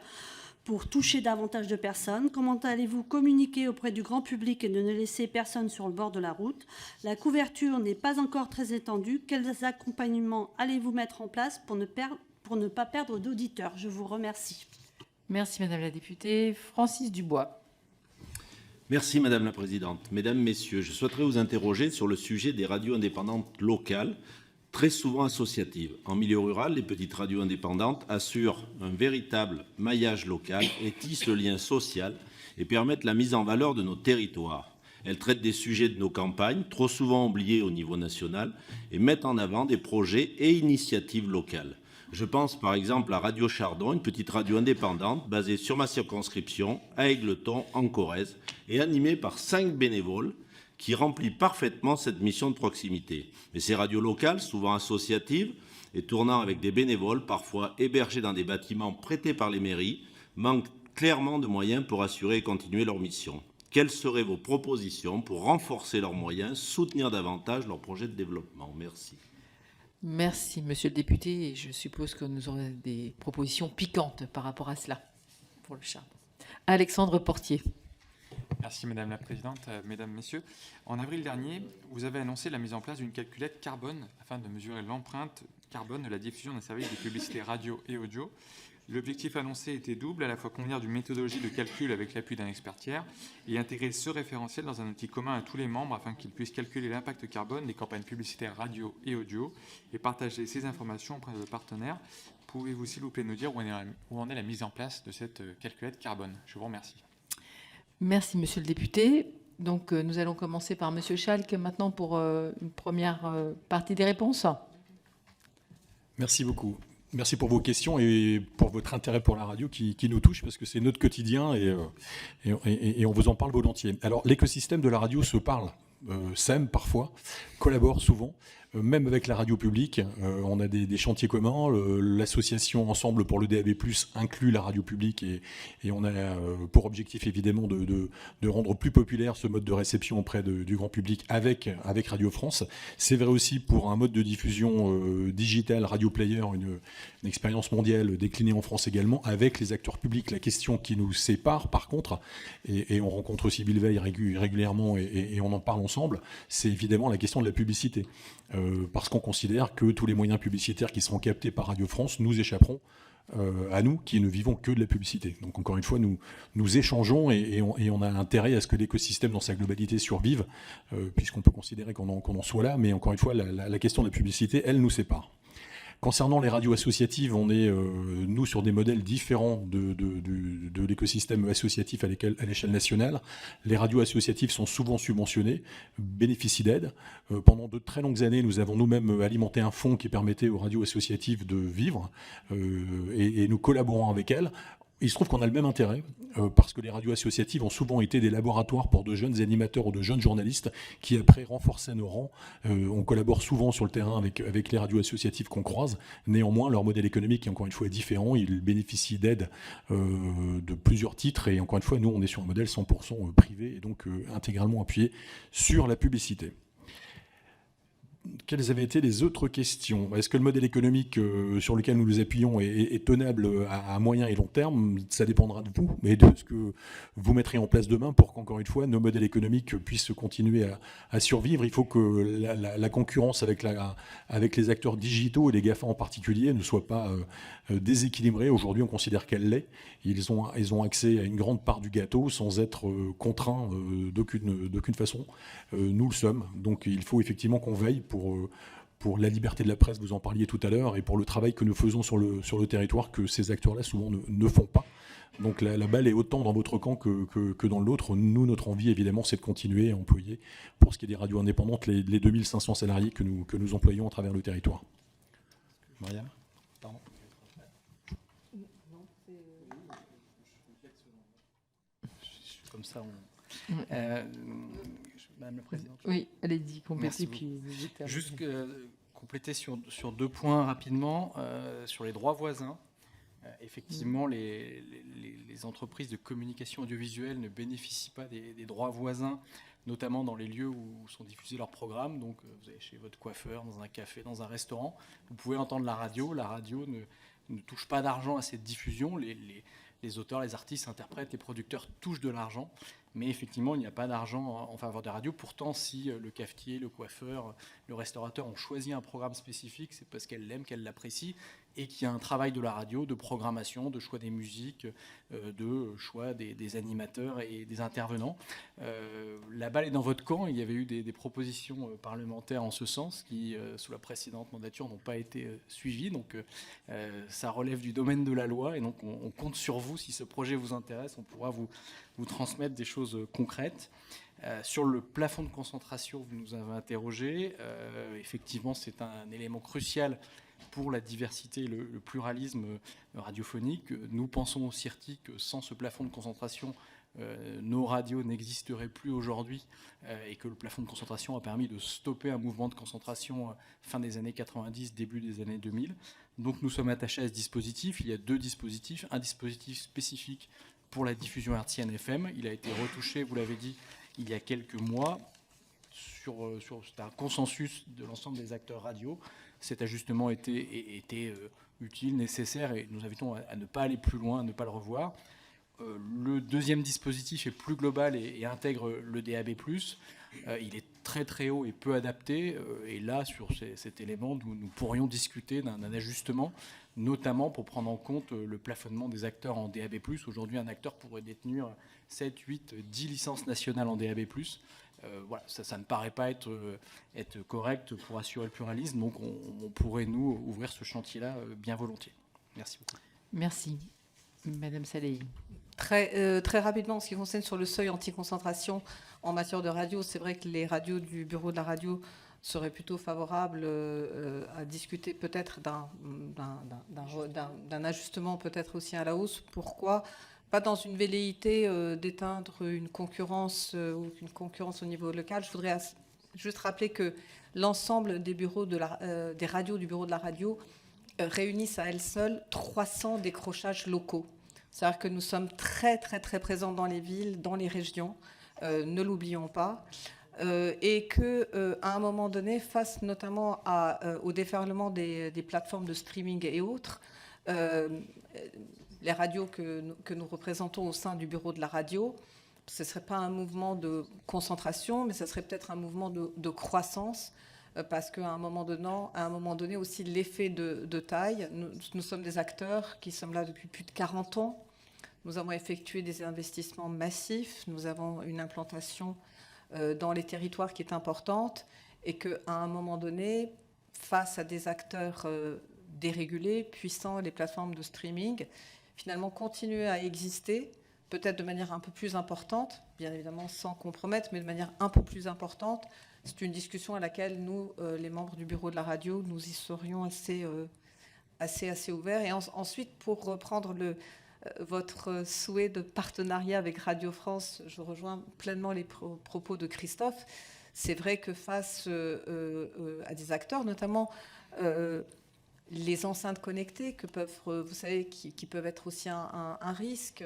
pour toucher davantage de personnes? Comment allez-vous communiquer auprès du grand public et de ne laisser personne sur le bord de la route? La couverture n'est pas encore très étendue. Quels accompagnements allez-vous mettre en place pour ne pas perdre d'auditeurs? Je vous remercie. Merci Madame la députée. Francis Dubois. Merci Madame la Présidente. Mesdames, Messieurs, je souhaiterais vous interroger sur le sujet des radios indépendantes locales, très souvent associatives. En milieu rural, les petites radios indépendantes assurent un véritable maillage local et tissent le lien social et permettent la mise en valeur de nos territoires. Elles traitent des sujets de nos campagnes, trop souvent oubliés au niveau national, et mettent en avant des projets et initiatives locales. Je pense par exemple à Radio Chardon, une petite radio indépendante basée sur ma circonscription, à Égletons, en Corrèze, et animée par 5 bénévoles qui remplit parfaitement cette mission de proximité. Mais ces radios locales, souvent associatives et tournant avec des bénévoles, parfois hébergés dans des bâtiments prêtés par les mairies, manquent clairement de moyens pour assurer et continuer leur mission. Quelles seraient vos propositions pour renforcer leurs moyens, soutenir davantage leurs projets de développement? Merci. Merci, Monsieur le député. Et je suppose que nous aurons des propositions piquantes par rapport à cela pour le charbon. Alexandre Portier. Merci Madame la Présidente, Mesdames, Messieurs. En avril dernier, vous avez annoncé la mise en place d'une calculette carbone afin de mesurer l'empreinte carbone de la diffusion d'un service de publicité radio et audio. L'objectif annoncé était double, à la fois convenir d'une méthodologie de calcul avec l'appui d'un expert tiers et intégrer ce référentiel dans un outil commun à tous les membres afin qu'ils puissent calculer l'impact carbone des campagnes publicitaires radio et audio et partager ces informations auprès de vos partenaires. Pouvez-vous s'il vous plaît nous dire où en est la mise en place de cette calculette carbone? Je vous remercie. Merci, Monsieur le député. Donc, nous allons commencer par Monsieur Schalck maintenant pour une première partie des réponses. Merci beaucoup. Merci pour vos questions et pour votre intérêt pour la radio qui nous touche parce que c'est notre quotidien et on vous en parle volontiers. Alors, l'écosystème de la radio se parle, s'aime parfois, collabore souvent. Même avec la radio publique, on a des chantiers communs. L'association Ensemble pour le DAB+, inclut la radio publique et on a pour objectif évidemment de rendre plus populaire ce mode de réception auprès du grand public avec Radio France. C'est vrai aussi pour un mode de diffusion digital, Radio Player, une expérience mondiale déclinée en France également, avec les acteurs publics. La question qui nous sépare par contre, et on rencontre aussi Bill Veil régulièrement et on en parle ensemble, c'est évidemment la question de la publicité. Parce qu'on considère que tous les moyens publicitaires qui seront captés par Radio France nous échapperont à nous qui ne vivons que de la publicité. Donc encore une fois, nous échangeons et on a intérêt à ce que l'écosystème dans sa globalité survive, puisqu'on peut considérer qu'on en soit là, mais encore une fois, la question de la publicité, elle nous sépare. Concernant les radios associatives, on est, nous, sur des modèles différents de l'écosystème associatif à l'échelle nationale. Les radios associatives sont souvent subventionnées, bénéficient d'aides. Pendant de très longues années, nous avons nous-mêmes alimenté un fonds qui permettait aux radios associatives de vivre et nous collaborons avec elles. Il se trouve qu'on a le même intérêt, parce que les radios associatives ont souvent été des laboratoires pour de jeunes animateurs ou de jeunes journalistes qui après renforçaient nos rangs. On collabore souvent sur le terrain avec les radios associatives qu'on croise. Néanmoins, leur modèle économique, encore une fois, est différent. Ils bénéficient d'aides de plusieurs titres. Et encore une fois, nous, on est sur un modèle 100% privé et donc intégralement appuyé sur la publicité. Quelles avaient été les autres questions? Est-ce que le modèle économique sur lequel nous nous appuyons est tenable à moyen et long terme? Ça dépendra de vous et de ce que vous mettrez en place demain pour qu'encore une fois, nos modèles économiques puissent continuer à survivre. Il faut que la concurrence avec les acteurs digitaux et les GAFA en particulier ne soit pas déséquilibrée. Aujourd'hui, on considère qu'elle l'est. Ils ont accès à une grande part du gâteau sans être contraints d'aucune façon. Nous le sommes. Donc il faut effectivement qu'on veille pour la liberté de la presse, vous en parliez tout à l'heure, et pour le travail que nous faisons sur le territoire que ces acteurs-là souvent ne font pas. Donc la balle est autant dans votre camp que dans l'autre. Nous, notre envie, évidemment, c'est de continuer à employer, pour ce qui est des radios indépendantes, les 2500 salariés que nous employons à travers le territoire. Maria, pardon. Comme ça, Madame la Présidente. Oui, allez-y, complétez. Merci Puis Juste compléter sur 2 points rapidement. Sur les droits voisins, effectivement, les entreprises de communication audiovisuelle ne bénéficient pas des droits voisins, notamment dans les lieux où sont diffusés leurs programmes. Donc, vous allez chez votre coiffeur, dans un café, dans un restaurant, vous pouvez entendre la radio. La radio ne touche pas d'argent à cette diffusion. Les auteurs, les artistes, interprètes, les producteurs touchent de l'argent. Mais effectivement, il n'y a pas d'argent en faveur des radios. Pourtant, si le cafetier, le coiffeur, le restaurateur ont choisi un programme spécifique, c'est parce qu'elles l'aiment, qu'elles l'apprécient, et qu'il y a un travail de la radio, de programmation, de choix des musiques, de choix des animateurs et des intervenants. La balle est dans votre camp. Il y avait eu des propositions parlementaires en ce sens qui, sous la précédente mandature, n'ont pas été suivies. Donc, ça relève du domaine de la loi. Et donc, on compte sur vous. Si ce projet vous intéresse, on pourra vous transmettre des choses concrètes. Sur le plafond de concentration, vous nous avez interrogé. Effectivement, c'est un élément crucial pour la diversité et le pluralisme radiophonique. Nous pensons au CIRTI que sans ce plafond de concentration, nos radios n'existeraient plus aujourd'hui et que le plafond de concentration a permis de stopper un mouvement de concentration fin des années 90, début des années 2000. Donc nous sommes attachés à ce dispositif. Il y a 2 dispositifs. Un dispositif spécifique pour la diffusion hertzienne FM. Il a été retouché, vous l'avez dit, il y a quelques mois. C'est un consensus de l'ensemble des acteurs radio. Cet ajustement était utile, nécessaire, et nous invitons à ne pas aller plus loin, à ne pas le revoir. Le deuxième dispositif est plus global et intègre le DAB+. Il est très très haut et peu adapté. Et là, sur cet élément, nous pourrions discuter d'un ajustement, notamment pour prendre en compte le plafonnement des acteurs en DAB+. Aujourd'hui, un acteur pourrait détenir 7, 8, 10 licences nationales en DAB+. Voilà, ça ne paraît pas être correct pour assurer le pluralisme, donc on pourrait, nous, ouvrir ce chantier-là bien volontiers. Merci beaucoup. Merci. Madame Salehi. Très rapidement, en ce qui concerne sur le seuil anti-concentration en matière de radio, c'est vrai que les radios du bureau de la radio seraient plutôt favorables à discuter peut-être d'un ajustement peut-être aussi à la hausse. Pourquoi ? Pas dans une velléité d'éteindre une concurrence ou une concurrence au niveau local. Je voudrais juste rappeler que l'ensemble des bureaux des radios du bureau de la radio réunissent à elles seules 300 décrochages locaux. C'est-à-dire que nous sommes très très très présents dans les villes, dans les régions, ne l'oublions pas, et qu'à un moment donné, face notamment au déferlement des plateformes de streaming et autres, les radios que nous représentons au sein du bureau de la radio, ce ne serait pas un mouvement de concentration, mais ce serait peut-être un mouvement de croissance, parce qu'à un moment donné aussi, l'effet de taille, nous sommes des acteurs qui sommes là depuis plus de 40 ans. Nous avons effectué des investissements massifs, nous avons une implantation dans les territoires qui est importante, et qu'à un moment donné, face à des acteurs dérégulés, puissants, les plateformes de streaming, finalement continuer à exister, peut-être de manière un peu plus importante, bien évidemment sans compromettre, mais de manière un peu plus importante. C'est une discussion à laquelle nous, les membres du bureau de la radio, nous y serions assez ouverts. Et ensuite, pour reprendre votre souhait de partenariat avec Radio France, je rejoins pleinement les propos de Christophe. C'est vrai que face à des acteurs, notamment les enceintes connectées vous savez, qui peuvent être aussi un risque.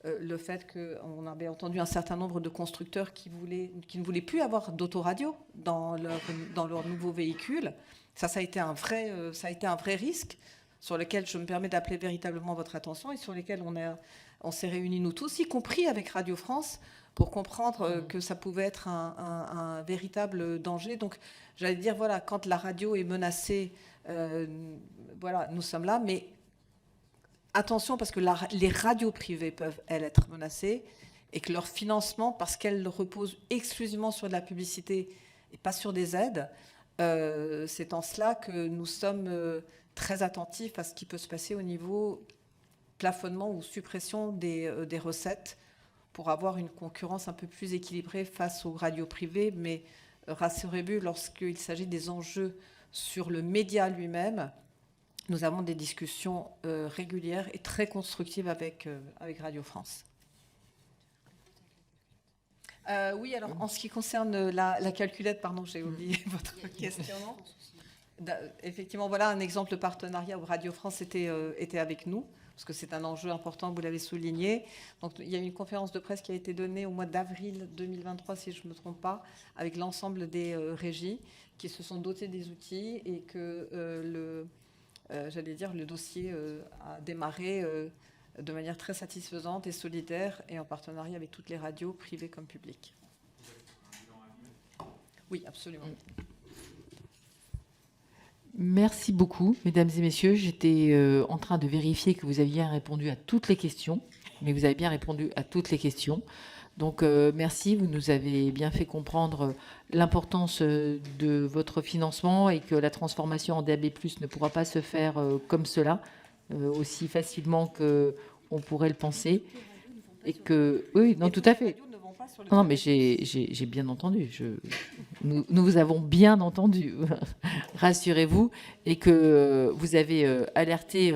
Le fait qu'on avait entendu un certain nombre de constructeurs qui ne voulaient plus avoir d'autoradio dans leur nouveau véhicule. Ça a été un vrai risque sur lequel je me permets d'appeler véritablement votre attention et sur lesquels on s'est réunis nous tous, y compris avec Radio France, pour comprendre que ça pouvait être un véritable danger. Donc, j'allais dire, voilà, quand la radio est menacée, voilà, nous sommes là, mais attention, parce que les radios privées peuvent, elles, être menacées, et que leur financement, parce qu'elles reposent exclusivement sur de la publicité et pas sur des aides, c'est en cela que nous sommes très attentifs à ce qui peut se passer au niveau plafonnement ou suppression des recettes pour avoir une concurrence un peu plus équilibrée face aux radios privées. Mais rassurez-vous, lorsqu'il s'agit des enjeux sur le média lui-même, nous avons des discussions régulières et très constructives avec Radio France. Oui, alors en ce qui concerne la calculette, pardon, j'ai oublié votre question. Effectivement, voilà un exemple de partenariat où Radio France était avec nous, parce que c'est un enjeu important, vous l'avez souligné. Donc, il y a une conférence de presse qui a été donnée au mois d'avril 2023, si je ne me trompe pas, avec l'ensemble des régies qui se sont dotées des outils et que le dossier a démarré de manière très satisfaisante et solidaire et en partenariat avec toutes les radios, privées comme publiques. Oui, absolument. Merci beaucoup, mesdames et messieurs. J'étais en train de vérifier que vous aviez bien répondu à toutes les questions, mais vous avez bien répondu à toutes les questions. Donc, merci, vous nous avez bien fait comprendre l'importance de votre financement et que la transformation en DAB+ ne pourra pas se faire comme cela, aussi facilement qu'on pourrait le penser. Et que, oui, non, tout à fait. Non, mais j'ai bien entendu. Nous vous avons bien entendu, rassurez-vous, et que vous avez alerté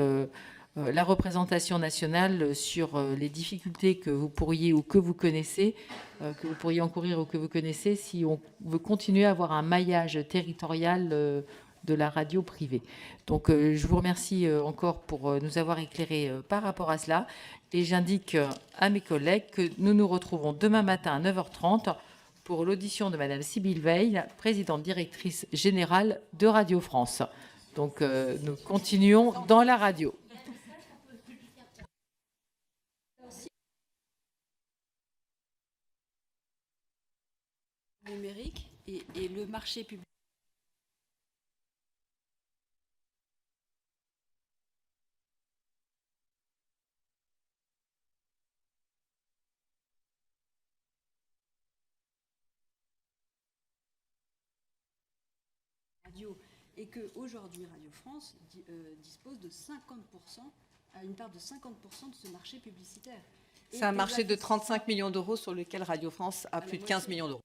la représentation nationale sur les difficultés que vous pourriez ou que vous connaissez, que vous pourriez encourir ou que vous connaissez, si on veut continuer à avoir un maillage territorial de la radio privée. Donc, je vous remercie encore pour nous avoir éclairé par rapport à cela. Et j'indique à mes collègues que nous nous retrouvons demain matin à 9h30 pour l'audition de Madame Sybille Veil, présidente directrice générale de Radio France. Donc, nous continuons dans la radio. Numérique et le marché public. Et qu'aujourd'hui, Radio France dispose de 50%, à une part de 50% de ce marché publicitaire. C'est un marché de 35 millions d'euros sur lequel Radio France a plus de 15 millions d'euros.